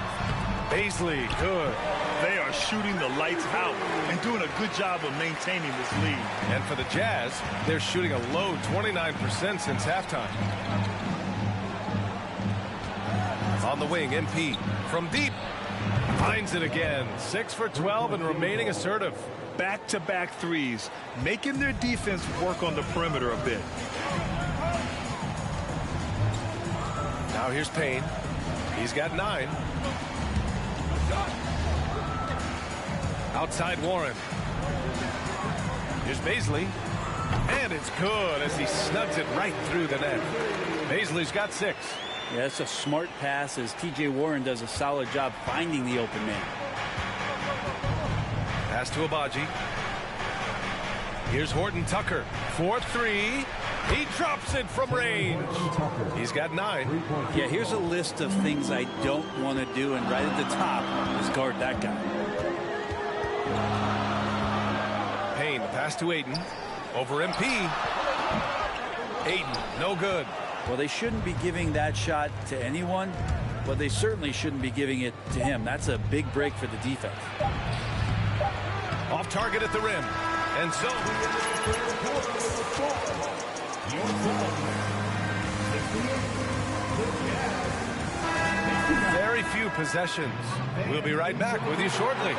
Baisley, good. They are shooting the lights out and doing a good job of maintaining this lead. And for the Jazz, they're shooting a low 29% since halftime. On the wing, MP from deep. Finds it again. 6 for 12 and remaining assertive. Back-to-back threes, making their defense work on the perimeter a bit. Now here's Payne. He's got 9. Outside Warren. Here's Baisley. And it's good as he snugs it right through the net. Baisley's got 6. Yeah, it's a smart pass as T.J. Warren does a solid job finding the open man. Pass to Abaji. Here's Horton-Tucker. 4-3. He drops it from range. He's got 9. Yeah, here's a list of things I don't want to do, and right at the top is guard that guy. Payne, pass to Ayton. Over MP. Ayton, no good. Well, they shouldn't be giving that shot to anyone, but they certainly shouldn't be giving it to him. That's a big break for the defense. Off target at the rim. And so very few possessions. We'll be right back with you shortly.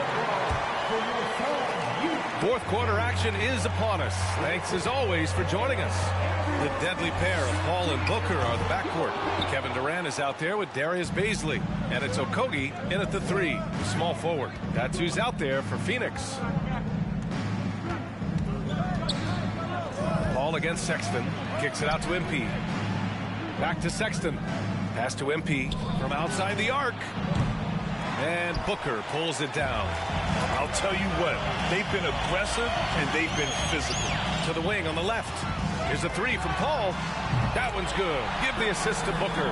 Fourth quarter action is upon us. Thanks as always for joining us. The deadly pair of Paul and Booker are the backcourt. Kevin Durant is out there with Darius Baisley. And it's Okogie in at the 3, the small forward. That's who's out there for Phoenix. Paul against Sexton. Kicks it out to MP. Back to Sexton. Pass to MP from outside the arc. And Booker pulls it down. I'll tell you what, they've been aggressive and they've been physical. To the wing on the left. Here's a 3 from Paul. That one's good. Give the assist to Booker.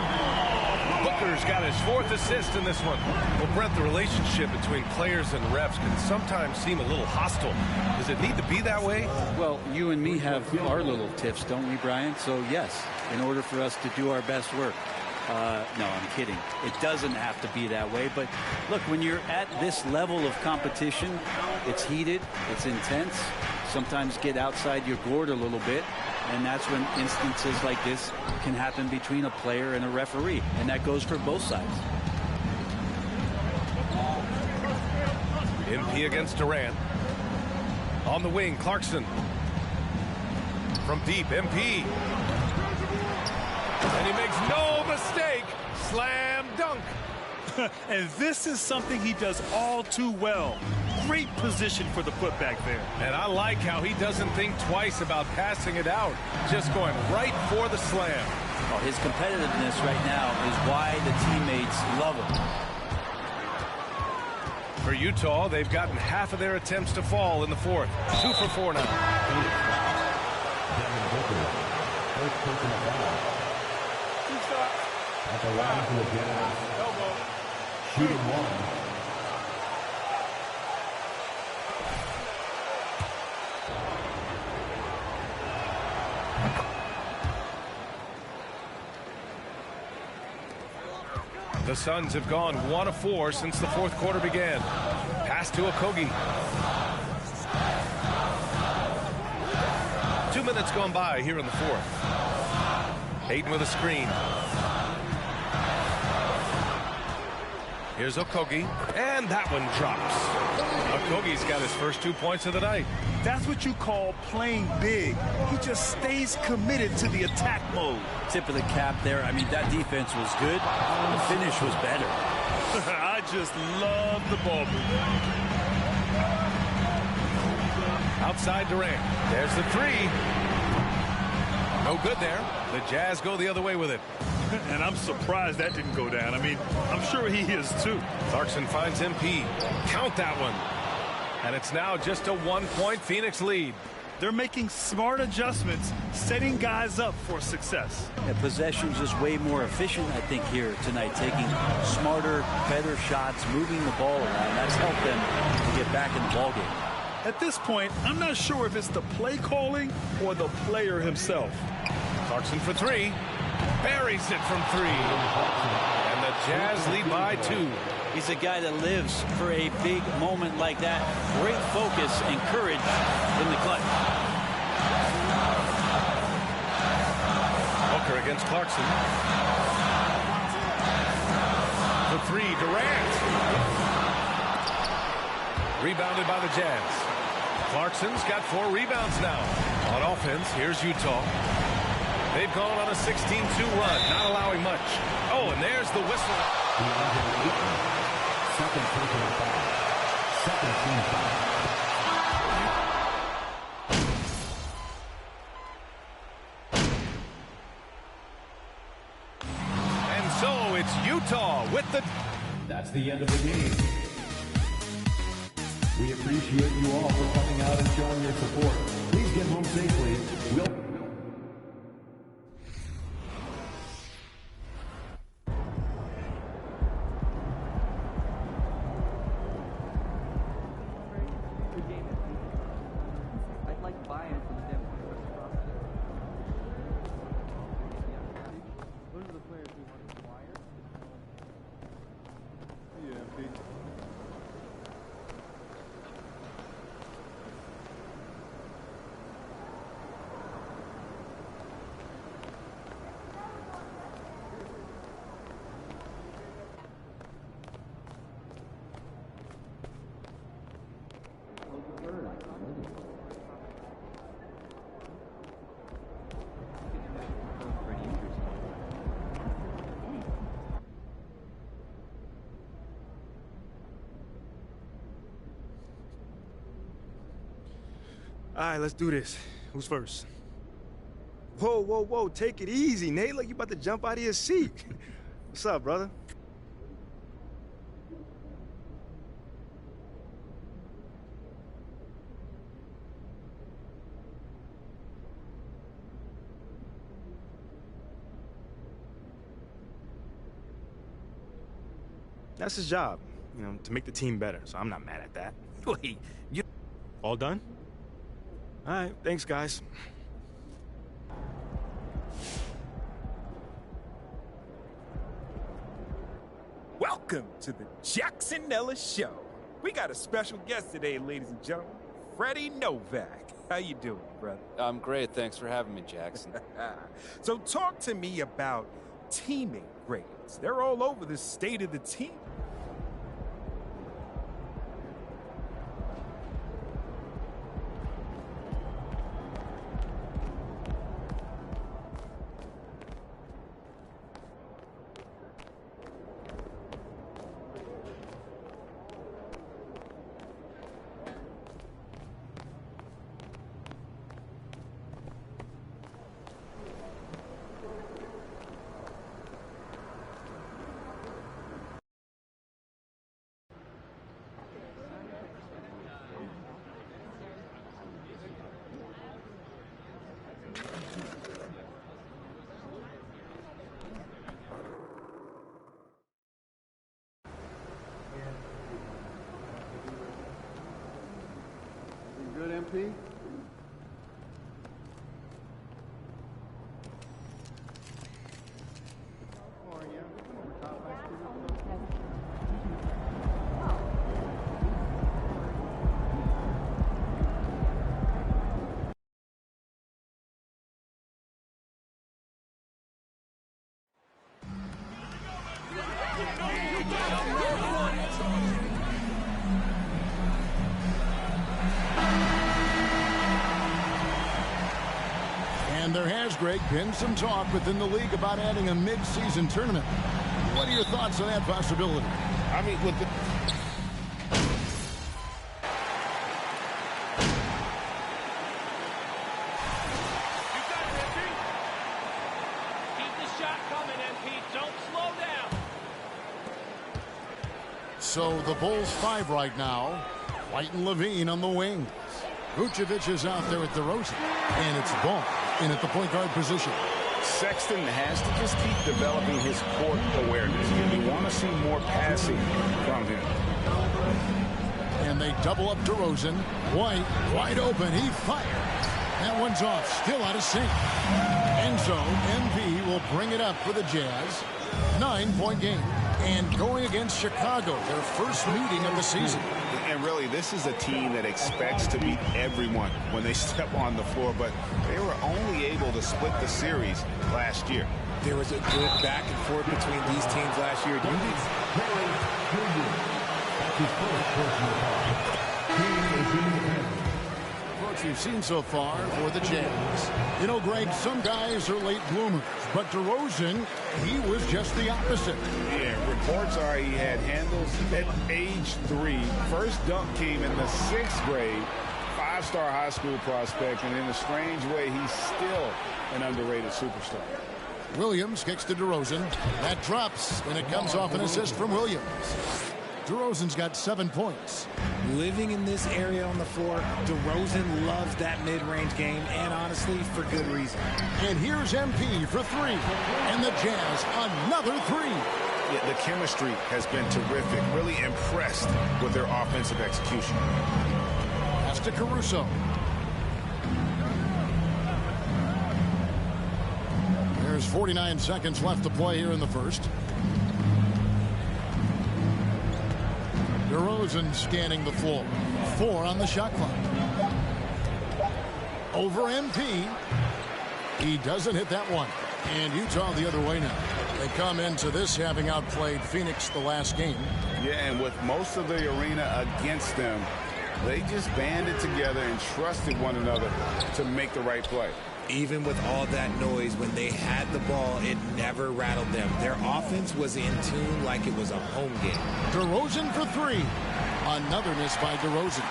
Booker's got his 4th assist in this one. Well, Brent, the relationship between players and refs can sometimes seem a little hostile. Does it need to be that way? Well, you and me have our little tips, don't we, Brian? So, yes, in order for us to do our best work. No, I'm kidding. It doesn't have to be that way. But look, when you're at this level of competition, it's heated, it's intense. Sometimes get outside your gourd a little bit. And that's when instances like this can happen between a player and a referee. And that goes for both sides. MP against Durant. On the wing, Clarkson. From deep, MP. And he makes no mistake. Slam dunk. And this is something he does all too well. Great position for the putback there. And I like how he doesn't think twice about passing it out. Just going right for the slam. Well, his competitiveness right now is why the teammates love him. For Utah, they've gotten half of their attempts to fall in the 4th. 2 for 4 now. At the line to the Jazz. Shooting 1. The Suns have gone 1 of 4 since the 4th quarter began. Pass to Okogie. 2 minutes gone by here in the 4th. Payton with a screen. Here's Okogie, and that one drops. Okogie's got his first 2 points of the night. That's what you call playing big. He just stays committed to the attack mode. Tip of the cap there. I mean, that defense was good. The finish was better. I just love the ball movement. Outside Durant. There's the 3. No good there. The Jazz go the other way with it. And I'm surprised that didn't go down. I mean, I'm sure he is too. Clarkson finds MP. Count that one. And it's now just a 1-point Phoenix lead. They're making smart adjustments, setting guys up for success. Yeah, possession's just way more efficient, I think, here tonight. Taking smarter, better shots, moving the ball around. That's helped them to get back in the ballgame. At this point, I'm not sure if it's the play calling or the player himself. Clarkson for 3. Buries it from 3. And the Jazz lead by 2. He's a guy that lives for a big moment like that. Great focus and courage in the clutch. Booker against Clarkson. The 3, Durant. Rebounded by the Jazz. Clarkson's got 4 rebounds now. On offense, here's Utah. They've gone on a 16-2 run, not allowing much. Oh, and there's the whistle. Second personal foul. Second team foul. And so it's Utah with the... That's the end of the game. We appreciate you all for coming out and showing your support. Please get home safely. We'll... All right, let's do this. Who's first? Whoa, whoa, whoa, take it easy, Nate. Like you about to jump out of your seat. What's up, brother? That's his job, you know, to make the team better, so I'm not mad at that. Wait, you... All done? All right, thanks, guys. Welcome to the Jackson Ellis Show. We got a special guest today, ladies and gentlemen. Freddie Novak. How you doing, brother? I'm great. Thanks for having me, Jackson. So talk to me about teammate grades. They're all over the state of the team. Good, MP? And there has, Greg, been some talk within the league about adding a mid-season tournament. What are your thoughts on that possibility? I mean, with the... Keep the shot coming, MP. Don't slow down. So the Bulls 5 right now. White and Levine on the wings. Vucevic is out there at DeRozan. And it's Ball in at the point guard position. Sexton has to just keep developing his court awareness. You want to see more passing from him. And they double up DeRozan. White, wide open. He fired. That one's off. Still out of sync. And so MV will bring it up for the Jazz. 9-point game. And going against Chicago, their first meeting of the season. And really, this is a team that expects to beat everyone when they step on the floor, but they were only able to split the series last year. There was a good back and forth between these teams last year. What you've seen so far for the Jazz. You know, Greg, some guys are late bloomers, but DeRozan, he was just the opposite. Yeah, reports are he had handles at age 3. First dunk came in the 6th grade. 5-star high school prospect, and in a strange way, he's still an underrated superstar. Williams kicks to DeRozan. That drops, and it comes off an assist from Williams. DeRozan's got 7 points. Living in this area on the floor, DeRozan loves that mid-range game, and honestly, for good reason. And here's MP for 3. And the Jazz, another 3. Yeah, the chemistry has been terrific. Really impressed with their offensive execution. Pass to Caruso. There's 49 seconds left to play here in the first. DeRozan scanning the floor. 4 on the shot clock. Over MP. He doesn't hit that one. And Utah the other way now. They come into this having outplayed Phoenix the last game. Yeah, and with most of the arena against them, they just banded together and trusted one another to make the right play. Even with all that noise, when they had the ball, it never rattled them. Their offense was in tune like it was a home game. DeRozan for 3. Another miss by DeRozan.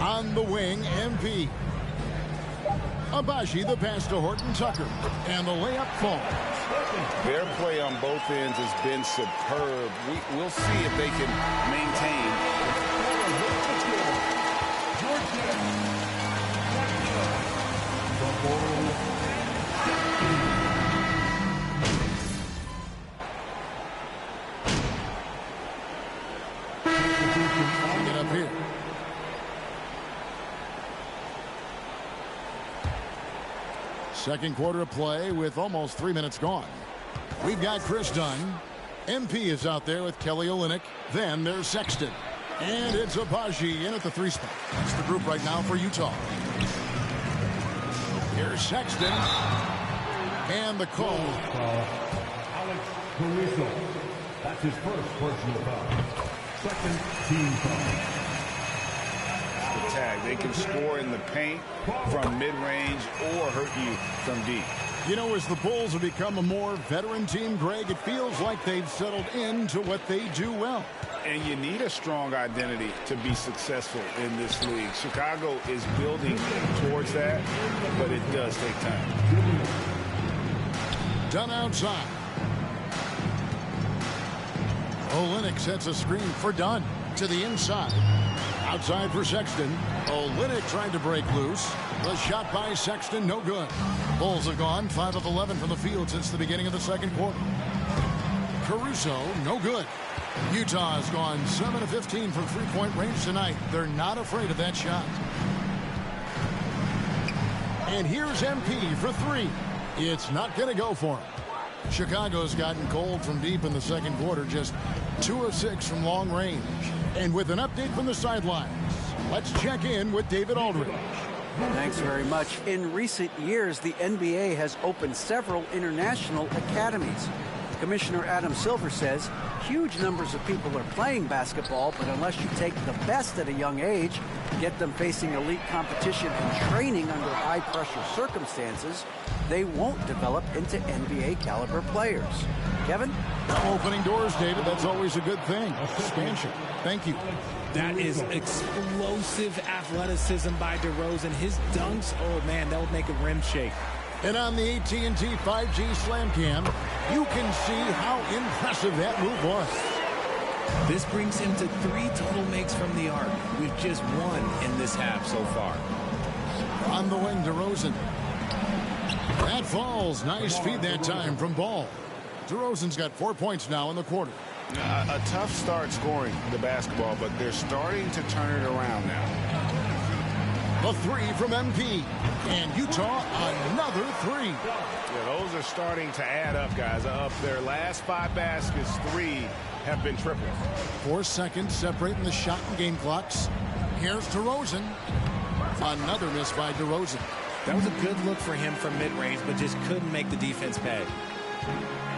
On the wing, MP. Abaji the pass to Horton Tucker. And the layup falls. Their play on both ends has been superb. We'll see if they can maintain. Get up here. Second quarter of play with almost 3 minutes gone. We've got Chris Dunn. MP is out there with Kelly Olynyk. Then there's Sexton. And it's Abaji in at the 3 spot. That's the group right now for Utah. Here's Sexton. And the call. Alex Caruso. That's his first personal foul. Second team foul. The tag. They can score in the paint from mid-range or hurt you from deep. You know, as the Bulls have become a more veteran team, Greg, it feels like they've settled into what they do well. And you need a strong identity to be successful in this league. Chicago is building towards that, but it does take time. Done outside. Olynyk sets a screen for Dunn to the inside. Outside for Sexton. Olynyk tried to break loose. The shot by Sexton, no good. Bulls have gone 5 of 11 from the field since the beginning of the second quarter. Caruso, no good. Utah has gone 7 of 15 from three-point range tonight. They're not afraid of that shot. And here's MP for 3. It's not going to go for him. Chicago's gotten cold from deep in the second quarter, just 2 of 6 from long range. And with an update from the sidelines, let's check in with David Aldridge. Thanks very much. In recent years, the NBA has opened several international academies. Commissioner Adam Silver says huge numbers of people are playing basketball, but unless you take the best at a young age, get them facing elite competition and training under high-pressure circumstances, they won't develop into NBA-caliber players. Kevin? Opening doors, David. That's always a good thing. Expansion. Thank you. That is explosive athleticism by DeRozan. His dunks, oh, man, that would make a rim shake. And on the AT&T 5G Slam Cam, you can see how impressive that move was. This brings him to 3 total makes from the arc, with just 1 in this half so far. On the wing, DeRozan. That falls. Nice feed that time from Ball. DeRozan's got 4 points now in the quarter. A tough start scoring the basketball, but they're starting to turn it around now. The 3 from MP. And Utah, another 3. Yeah, those are starting to add up, guys. Up their last 5 baskets, 3 have been triples. 4 seconds separating the shot and game clocks. Here's DeRozan. Another miss by DeRozan. That was a good look for him from mid-range, but just couldn't make the defense pay.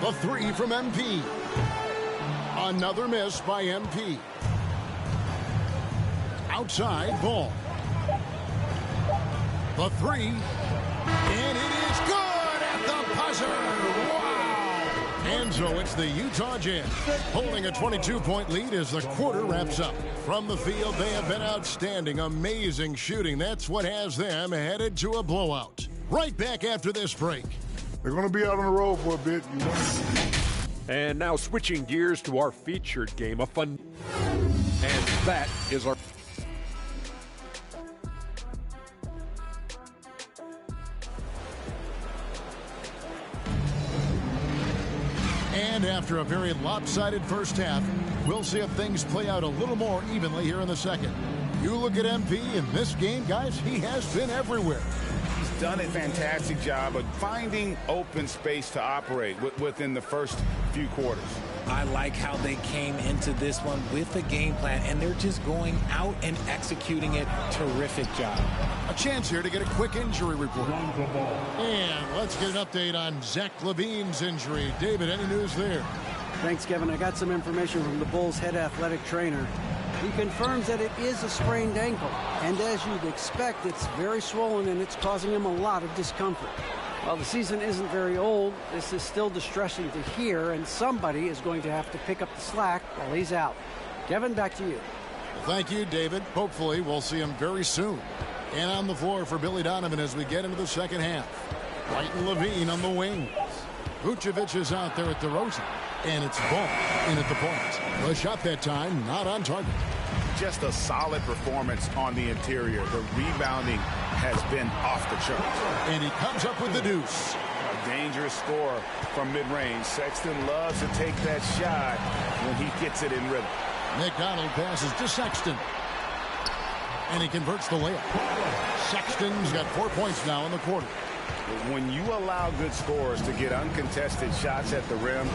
The 3 from MP. Another miss by MP. Outside, Ball. The 3. And it is good at the buzzer. Wow. And so it's the Utah Jazz holding a 22-point lead as the quarter wraps up. From the field, they have been outstanding. Amazing shooting. That's what has them headed to a blowout. Right back after this break. They're going to be out on the road for a bit. You know? And now switching gears to our featured game of fun. And that is our... And after a very lopsided first half, we'll see if things play out a little more evenly here in the second. You look at MP in this game, guys, he has been everywhere. He's done a fantastic job of finding open space to operate within the first few quarters. I like how they came into this one with a game plan, and they're just going out and executing it. Terrific job. A chance here to get a quick injury report. And let's get an update on Zach LaVine's injury. David, any news there? Thanks, Kevin. I got some information from the Bulls' head athletic trainer. He confirms that it is a sprained ankle, and as you'd expect, it's very swollen and it's causing him a lot of discomfort. While the season isn't very old, this is still distressing to hear, and somebody is going to have to pick up the slack while he's out. Kevin, back to you. Thank you, David. Hopefully, we'll see him very soon. And on the floor for Billy Donovan as we get into the second half. White and Levine on the wings. Vucevic is out there at DeRozan. And it's Ball in at the point. The shot that time, not on target. Just a solid performance on the interior. The rebounding has been off the charts. And he comes up with the deuce. A dangerous score from mid-range. Sexton loves to take that shot when he gets it in rhythm. McDonald passes to Sexton. And he converts the layup. Sexton's got 4 points now in the quarter. When you allow good scorers to get uncontested shots at the rim,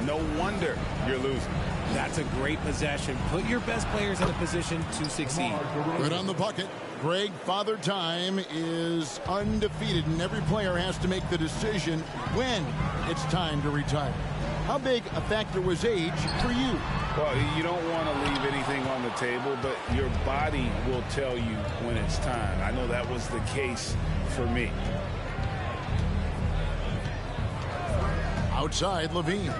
no wonder you're losing. That's a great possession. Put your best players in a position to succeed. Good on the bucket. Greg, Father Time is undefeated, and every player has to make the decision when it's time to retire. How big a factor was age for you? Well, you don't want to leave anything on the table, but your body will tell you when it's time. I know that was the case for me. Outside, Levine.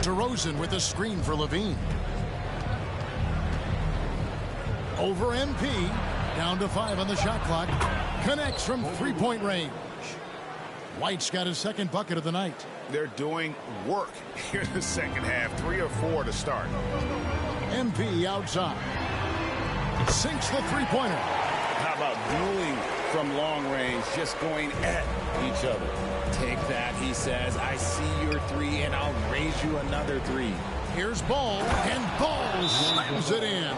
DeRozan with a screen for Levine. Over MP. Down to 5 on the shot clock. Connects from three-point range. White's got his second bucket of the night. They're doing work here in the second half. 3 or 4 to start. MP outside. Sinks the three-pointer. How about dueling from long range, just going at each other? Take that, he says. I see your 3, and I'll raise you another 3. Here's Ball, and Ball slams it in.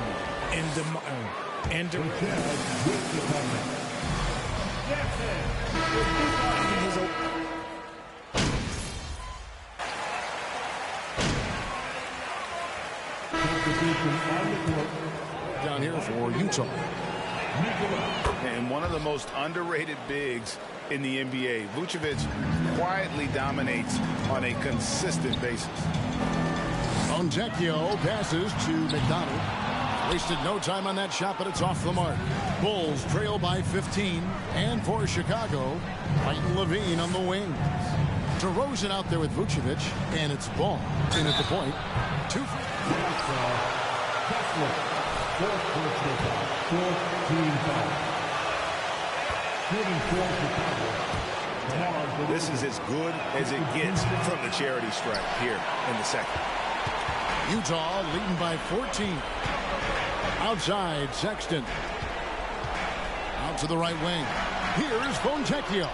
Down here for Utah. And one of the most underrated bigs in the NBA. Vucevic quietly dominates on a consistent basis. Fontecchio passes to McDonald. Wasted no time on that shot, but it's off the mark. Bulls trail by 15. And for Chicago, White and Levine on the wings. DeRozan out there with Vucevic, and it's Ball in at the point. 2 This is as good as it gets from the charity stripe here in the second. Utah leading by 14. Outside, Sexton. Out to the right wing. Here's Fontecchio.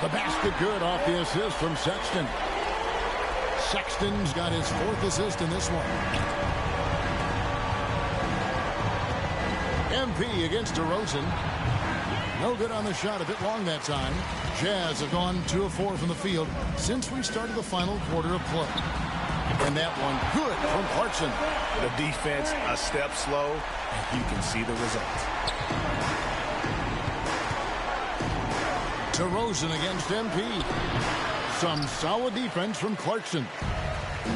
The basket good off the assist from Sexton. Sexton's got his 4th assist in this one. MP against DeRozan. No good on the shot, a bit long that time. Jazz have gone 2 of 4 from the field since we started the final quarter of play. And that one good from Clarkson. The defense a step slow, and you can see the result. DeRozan against MP. Some solid defense from Clarkson.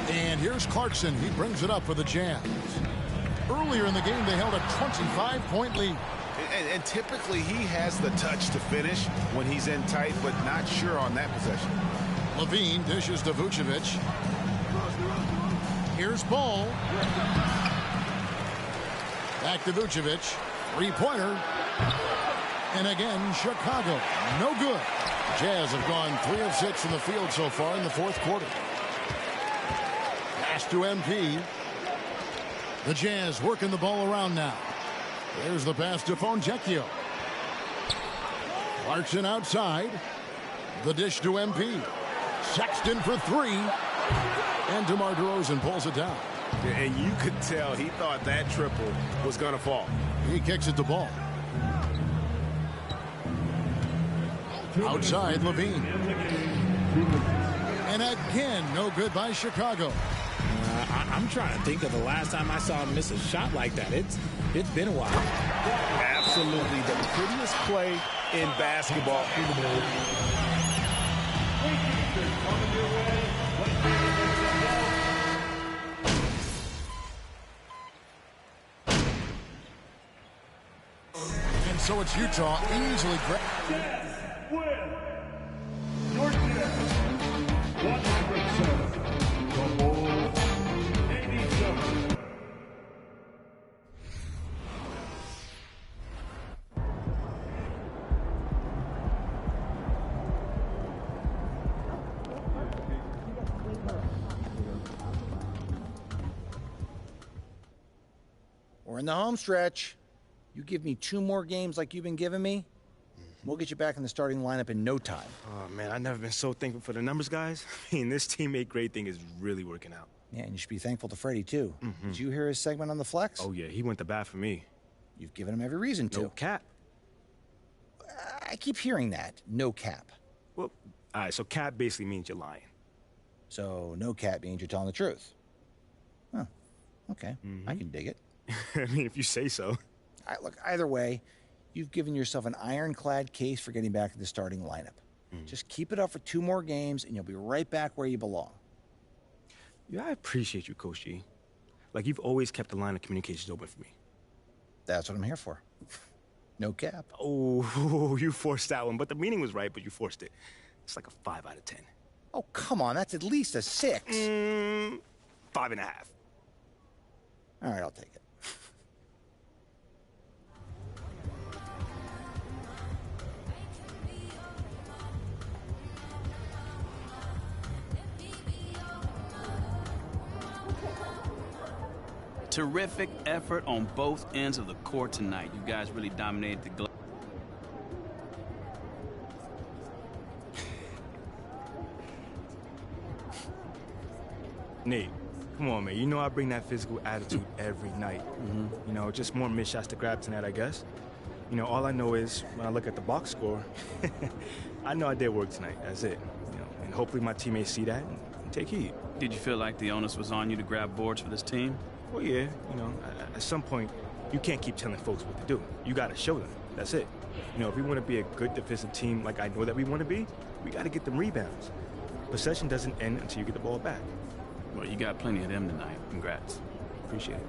And here's Clarkson. He brings it up for the Jazz. Earlier in the game, they held a 25-point lead. And typically, he has the touch to finish when he's in tight, but not sure on that possession. Levine dishes to Vucevic. Here's Ball. Back to Vucevic. 3-pointer. And again, Chicago. No good. Jazz have gone 3 of 6 from the field so far in the 4th quarter. Pass to MP. The Jazz working the ball around now. There's the pass to Fontecchio. Clarkson outside. The dish to MP. Sexton for 3. And DeMar DeRozan pulls it down. And you could tell he thought that triple was going to fall. He kicks it to Ball. Outside, Levine. And again, no good by Chicago. I'm trying to think of the last time I saw him miss a shot like that. It's been a while. Absolutely the prettiest play in basketball. And so it's Utah easily. We're in the home stretch. You give me 2 more games like you've been giving me, we'll get you back in the starting lineup in no time. Oh, man, I've never been so thankful for the numbers, guys. I mean, this teammate grade thing is really working out. Yeah, and you should be thankful to Freddie, too. Did you hear his segment on the flex? Oh, yeah, he went to bat for me. You've given him every reason to. No cap. I keep hearing that. No cap. Well, all right, so cap basically means you're lying. So no cap means you're telling the truth. Huh. Okay. I can dig it. I mean, if you say so. All right, look, either way, you've given yourself an ironclad case for getting back to the starting lineup. Just keep it up for 2 more games, and you'll be right back where you belong. Yeah, I appreciate you, Coach G. Like, you've always kept the line of communications open for me. That's what I'm here for. No cap. Oh, you forced that one, but the meaning was right, but you forced it. It's like a 5 out of 10. Oh, come on, that's at least a 6. 5.5. All right, I'll take it. Terrific effort on both ends of the court tonight. You guys really dominated the glass. Nate, come on, man. You know I bring that physical attitude every night. You know, just more missed shots to grab tonight, I guess. You know, all I know is when I look at the box score, I know I did work tonight. That's it. You know, and hopefully my teammates see that and take heed. Did you feel like the onus was on you to grab boards for this team? Well, yeah. You know, at some point, you can't keep telling folks what to do. You got to show them. That's it. You know, if we want to be a good defensive team like I know that we want to be, we got to get them rebounds. Possession doesn't end until you get the ball back. Well, you got plenty of them tonight. Congrats. Appreciate it.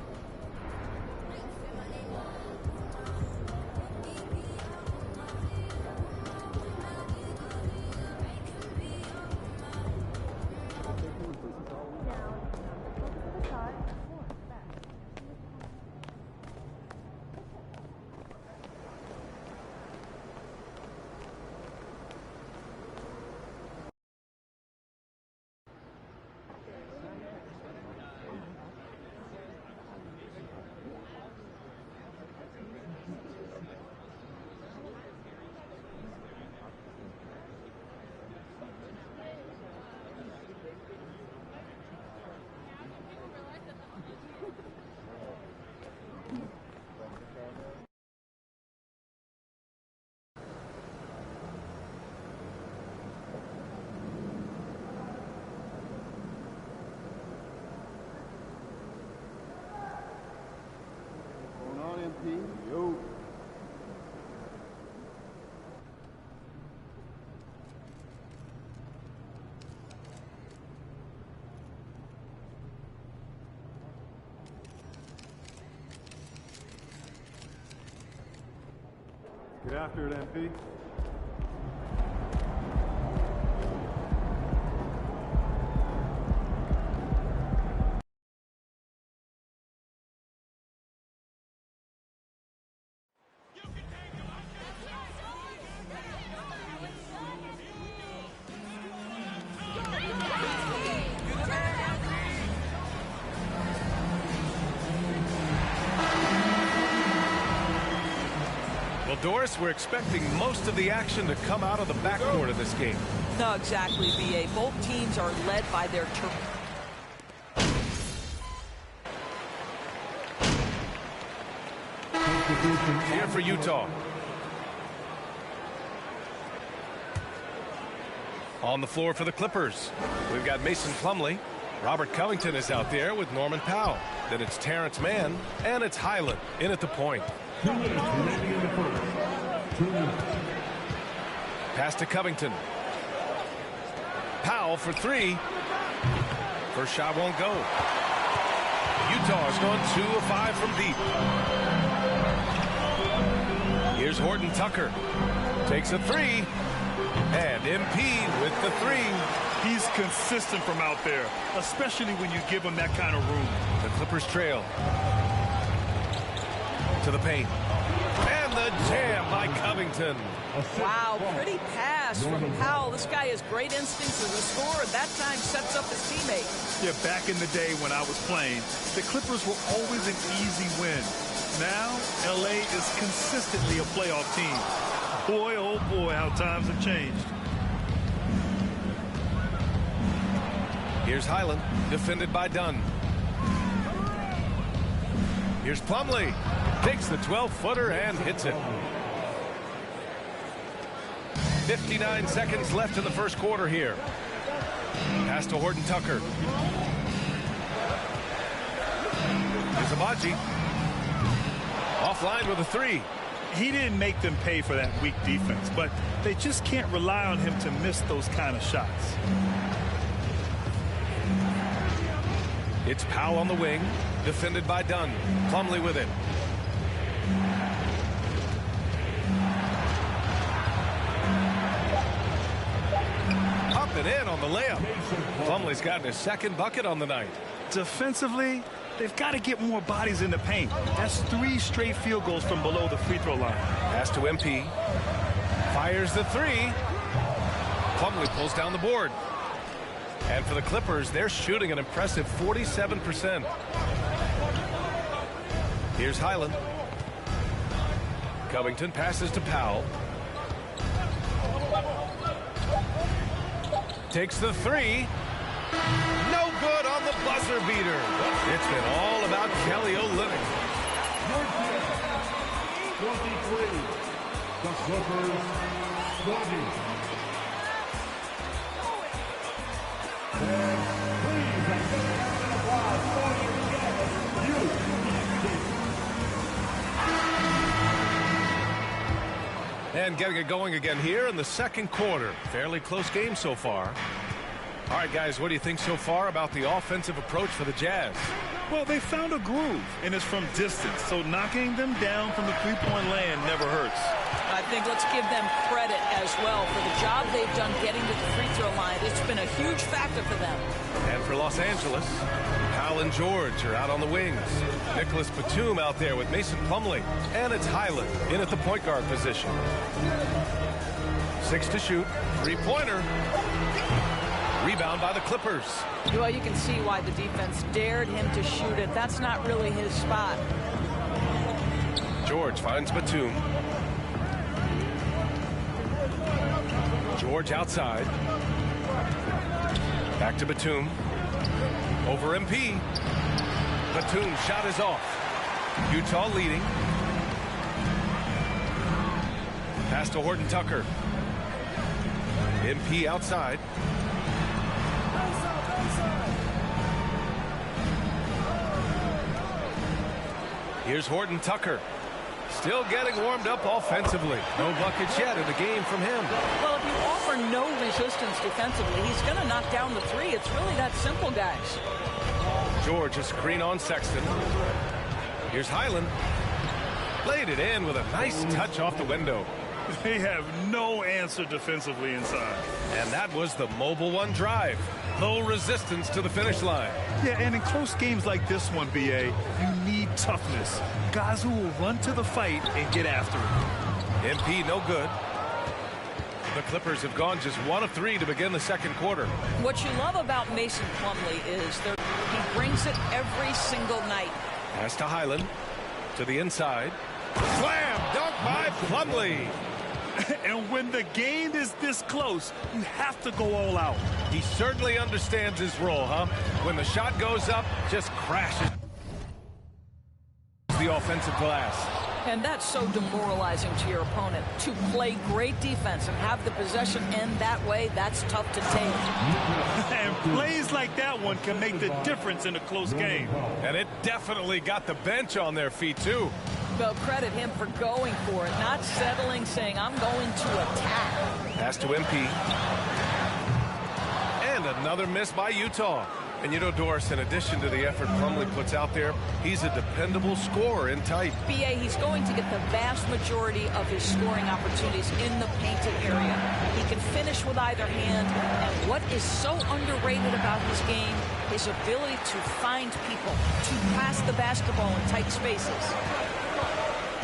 Yo. Get after it, MP. Well, Doris, we're expecting most of the action to come out of the backcourt of this game. No, exactly, B.A. Both teams are led by their Here for Utah. On the floor for the Clippers, we've got Mason Plumlee. Robert Covington is out there with Norman Powell. Then it's Terrence Mann, and it's Highland in at the point. Pass to Covington. Powell for 3. First shot won't go. Utah is going 2 of 5 from deep. Here's Horton Tucker. Takes a 3. And MP with the 3. He's consistent from out there, especially when you give him that kind of room. The Clippers trail. To the paint. And the jam by Covington. Wow, pretty pass from Powell. This guy has great instincts as a scorer. That time sets up his teammate. Yeah, back in the day when I was playing, the Clippers were always an easy win. Now, L.A. is consistently a playoff team. Boy, oh boy, how times have changed. Here's Highland, defended by Dunn. Here's Plumlee. Takes the 12-footer and hits it. 59 seconds left in the first quarter here. Pass to Horton Tucker. Here's Amaji. Offline with a three. He didn't make them pay for that weak defense, but they just can't rely on him to miss those kind of shots. It's Powell on the wing, defended by Dunn. Plumlee with it. Up and in on the layup. Plumlee's gotten his second bucket on the night. Defensively, they've got to get more bodies in the paint. That's 3 straight field goals from below the free throw line. Pass to MP. Fires the three. Plumlee pulls down the board. And for the Clippers, they're shooting an impressive 47%. Here's Highland. Covington passes to Powell. Takes the three. No good on the buzzer beater. It's been all about Kelly Olynyk. 23. The Clippers 20. And getting it going again here in the second quarter. Fairly close game so far. All right, guys, what do you think so far about the offensive approach for the Jazz? Well, they found a groove, and it's from distance, so knocking them down from the three-point land never hurts. I think let's give them credit as well for the job they've done getting to the free throw line. It's been a huge factor for them. And for Los Angeles, Powell and George are out on the wings. Nicholas Batum out there with Mason Plumlee. And it's Highland in at the point guard position. 6 to shoot. Three-pointer. Rebound by the Clippers. Well, you can see why the defense dared him to shoot it. That's not really his spot. George finds Batum. George outside. Back to Batum. Over MP. Batum's shot is off. Utah leading. Pass to Horton Tucker. MP outside. Here's Horton Tucker. Still getting warmed up offensively. No buckets yet in the game from him. Well, if you offer no resistance defensively, he's going to knock down the three. It's really that simple, guys. George, a screen on Sexton. Here's Highland. Played it in with a nice touch off the window. They have no answer defensively inside. And that was the mobile one drive. No resistance to the finish line. Yeah, and in close games like this one, BA, you need toughness. Guys who will run to the fight and get after it. MP no good. The Clippers have gone just 1 of 3 to begin the second quarter. What you love about Mason Plumlee is he brings it every single night. Pass to Highland. To the inside. Slam dunk by Plumlee. And when the game is this close, you have to go all out. He certainly understands his role, huh? When the shot goes up, just crashes the offensive glass. And that's so demoralizing to your opponent. To play great defense and have the possession end that way, that's tough to take. And plays like that one can make the difference in a close game. And it definitely got the bench on their feet, too. Well, credit him for going for it, not settling, saying, I'm going to attack. Pass to MP. And another miss by Utah. And you know, Doris, in addition to the effort Plumlee puts out there, he's a dependable scorer in tight. BA, he's going to get the vast majority of his scoring opportunities in the painted area. He can finish with either hand. And what is so underrated about his game, his ability to find people, to pass the basketball in tight spaces.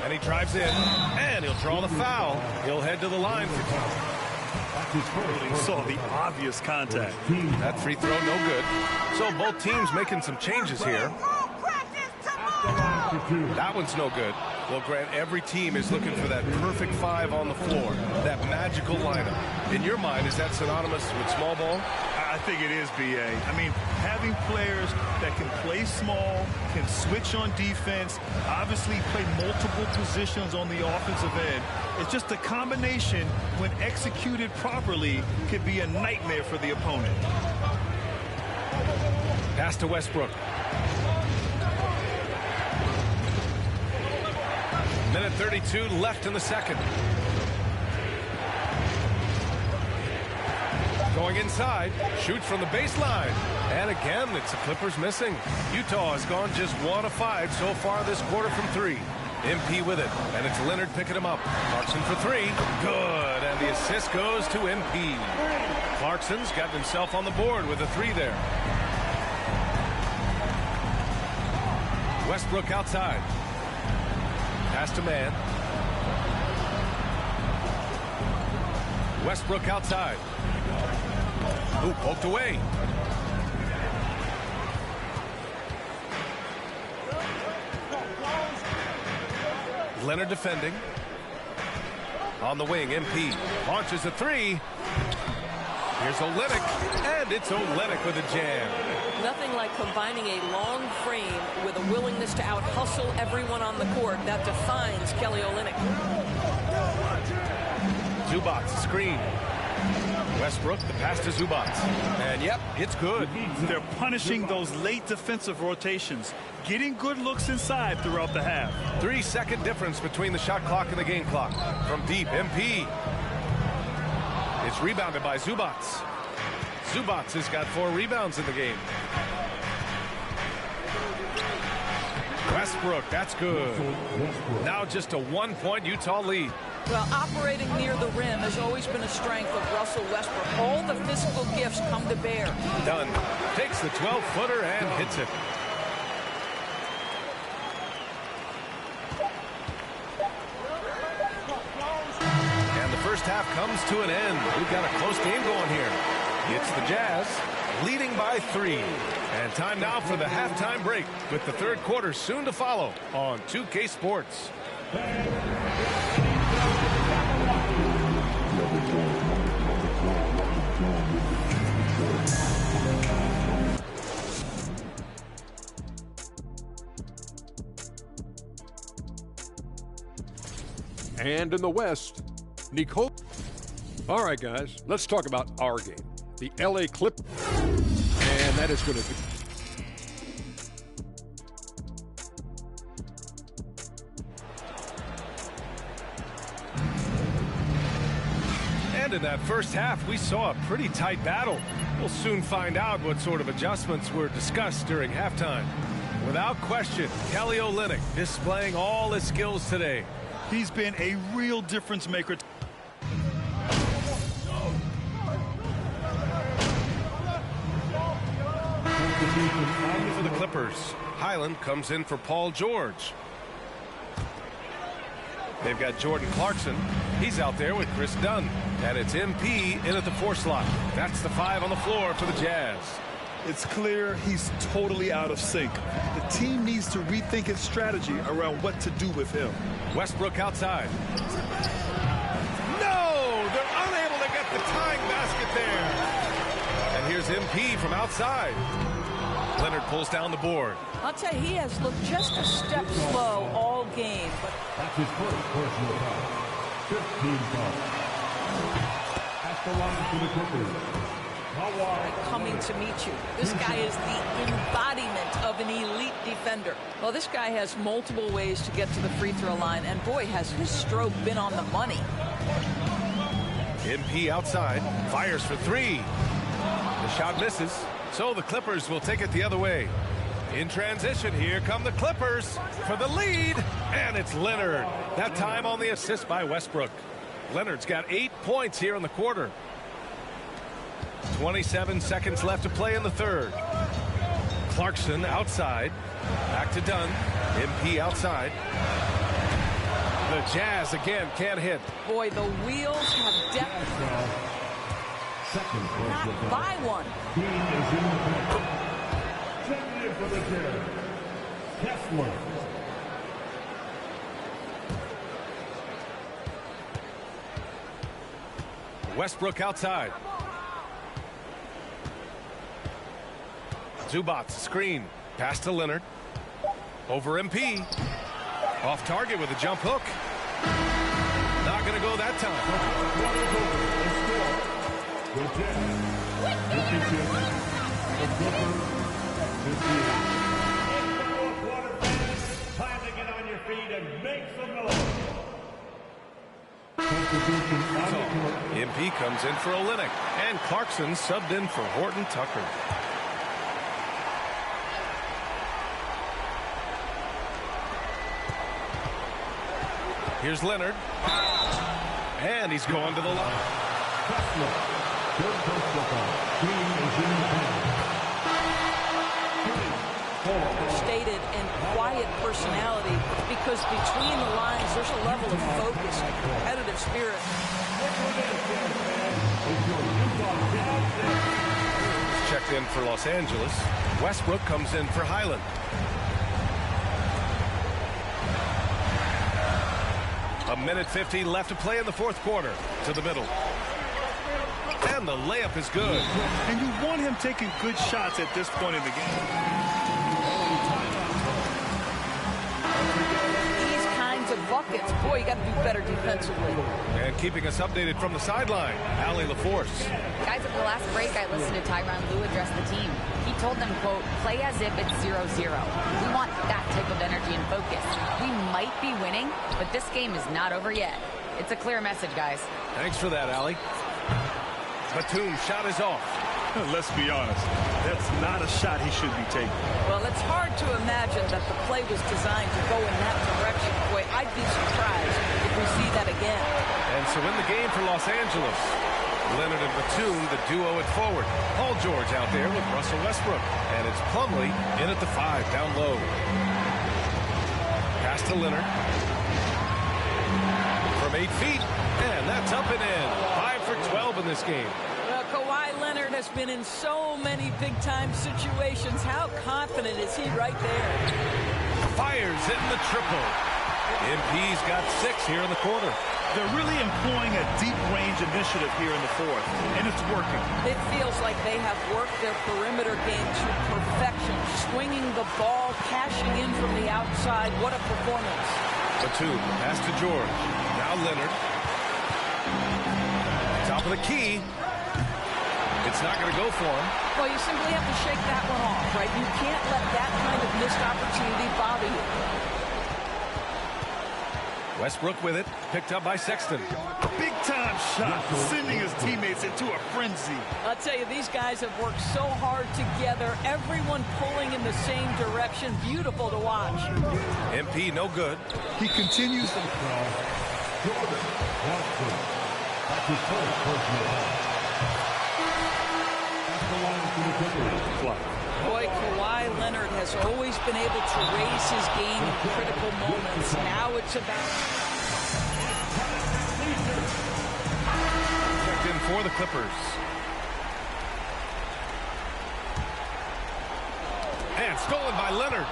And he drives in, and he'll draw the foul. He'll head to the line for He saw the obvious contact. That free throw, no good. So both teams making some changes here. That one's no good. Well, Grant, every team is looking for that perfect 5 on the floor, that magical lineup. In your mind, is that synonymous with small ball? I think it is, B.A. I mean, having players that can play small, can switch on defense, obviously play multiple positions on the offensive end. It's just a combination, when executed properly, could be a nightmare for the opponent. Pass to Westbrook. Minute 32 left in the second. Going inside, shoots from the baseline. And again, it's the Clippers missing. Utah has gone just 1 of 5 so far this quarter from 3. MP with it, and it's Leonard picking him up. Clarkson for 3. Good, and the assist goes to MP. Clarkson's gotten himself on the board with a 3 there. Westbrook outside. Pass to man. Westbrook outside. Ooh, poked away. Leonard defending. On the wing, MP launches a 3. Here's Olynyk, and it's Olynyk with a jam. Nothing like combining a long frame with a willingness to out-hustle everyone on the court. That defines Kelly Olynyk. Zubac, screen. Westbrook, the pass to Zubac. And yep, it's good. They're punishing those late defensive rotations, getting good looks inside throughout the half. 3-second difference between the shot clock and the game clock. From deep, MP. It's rebounded by Zubac. Zubac has got 4 rebounds in the game. Westbrook, that's good. Now just a 1-point Utah lead. Well, operating near the rim has always been a strength of Russell Westbrook. All the physical gifts come to bear. Dunn takes the 12-footer and hits it. And the first half comes to an end. We've got a close game going here. It's the Jazz leading by 3. And time now for the halftime break, with the third quarter soon to follow on 2K Sports. And in the West, Nicole. All right, guys, let's talk about our game. The LA Clippers. And that is going to be. And in that first half, we saw a pretty tight battle. We'll soon find out what sort of adjustments were discussed during halftime. Without question, Kelly Olynyk displaying all his skills today. He's been a real difference maker. For the Clippers, Highland comes in for Paul George. They've got Jordan Clarkson. He's out there with Chris Dunn. And it's MP in at the 4 slot. That's the 5 on the floor for the Jazz. It's clear he's totally out of sync. The team needs to rethink its strategy around what to do with him. Westbrook outside. No! They're unable to get the tying basket there. And here's MP from outside. Leonard pulls down the board. I'll tell you, he has looked just a step slow all game. But that's his first personal foul. 15 fouls. At the line for the Clippers. Coming to meet you. This guy is the embodiment of an elite defender. Well, this guy has multiple ways to get to the free throw line, and boy, has his stroke been on the money. MP outside, fires for 3. The shot misses, so the Clippers will take it the other way. In transition, here come the Clippers for the lead, and it's Leonard. That time on the assist by Westbrook. Leonard's got 8 points here in the quarter. 27 seconds left to play in the third. Clarkson outside. Back to Dunn. MP outside. The Jazz again can't hit. Boy, the wheels have depth. Not by one. Westbrook outside. Zubac screen. Pass to Leonard. Over MP. Off target with a jump hook. Not going to go that time. Time to get on your feet and make some noise. MP comes in for Olynyk. And Clarkson subbed in for Horton Tucker. Here's Leonard. And he's going to the line. Stated and quiet personality, because between the lines there's a level of focus and competitive spirit. Checked in for Los Angeles. Westbrook comes in for Highland. A minute 50 left to play in the fourth quarter. To the middle. And the layup is good. And you want him taking good shots at this point in the game. These kinds of buckets, boy, you got to do better defensively. And keeping us updated from the sideline, Allie LaForce. Guys, at the last break, I listened to Tyronn Lue address the team. He told them, quote, play as if it's 0-0. We want that type of energy and focus. We might be winning, but this game is not over yet. It's a clear message, guys. Thanks for that, Allie. Batum's shot is off. Let's be honest, that's not a shot he should be taking. Well, it's hard to imagine that the play was designed to go in that direction. Boy, I'd be surprised if we see that again. And so in the game for Los Angeles, Leonard and Batum, the duo at forward. Paul George out there with Russell Westbrook. And it's Plumlee in at the 5, down low. Pass to Leonard. From 8 feet, and that's up and in. 5 for 12 in this game. Well, Kawhi Leonard has been in so many big-time situations. How confident is he right there? Fires hitting the triple. MP's got 6 here in the quarter. They're really employing a deep-range initiative here in the fourth, and it's working. It feels like they have worked their perimeter game to perfection, swinging the ball, cashing in from the outside. What a performance. Batum, pass to George. Now Leonard. Top of the key. It's not going to go for him. Well, you simply have to shake that one off, right? You can't let that kind of missed opportunity bother you. Westbrook with it, picked up by Sexton. Big-time shot, sending his teammates into a frenzy. I'll tell you, these guys have worked so hard together, everyone pulling in the same direction. Beautiful to watch. MP, no good. He continues. Boy, Kawhi Leonard has always been able to raise his game in critical moments. Now it's about... Checked in for the Clippers. And stolen by Leonard.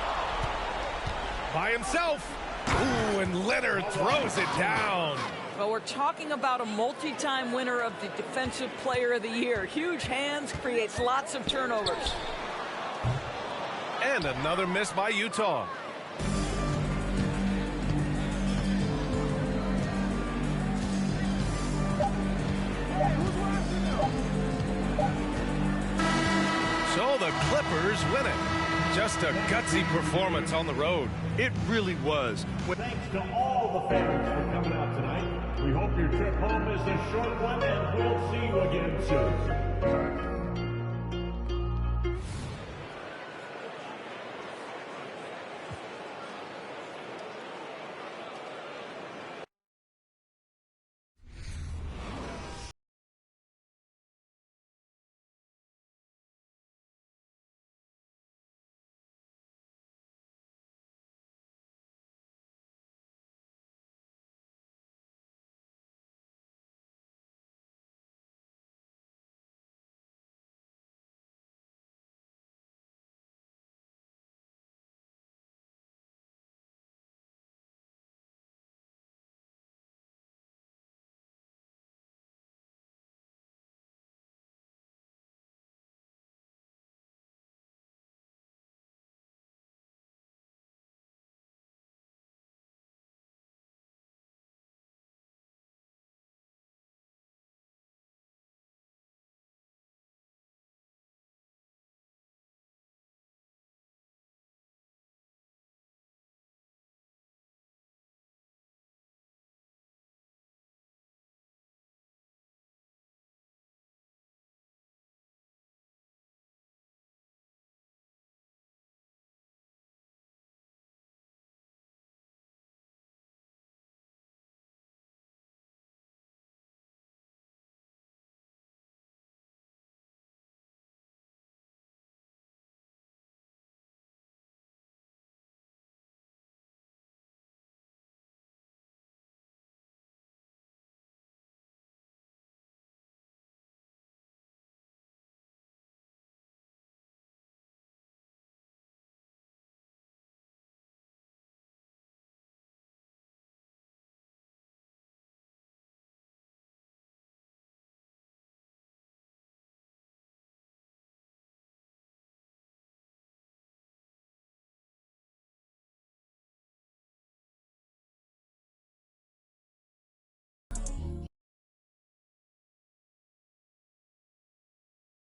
By himself. Ooh, and Leonard throws it down. Well, we're talking about a multi-time winner of the Defensive Player of the Year. Huge hands, creates lots of turnovers. And another miss by Utah. So the Clippers win it. Just a gutsy performance on the road. It really was. Thanks to all the fans for coming out tonight. We hope your trip home is a short one, and we'll see you again soon.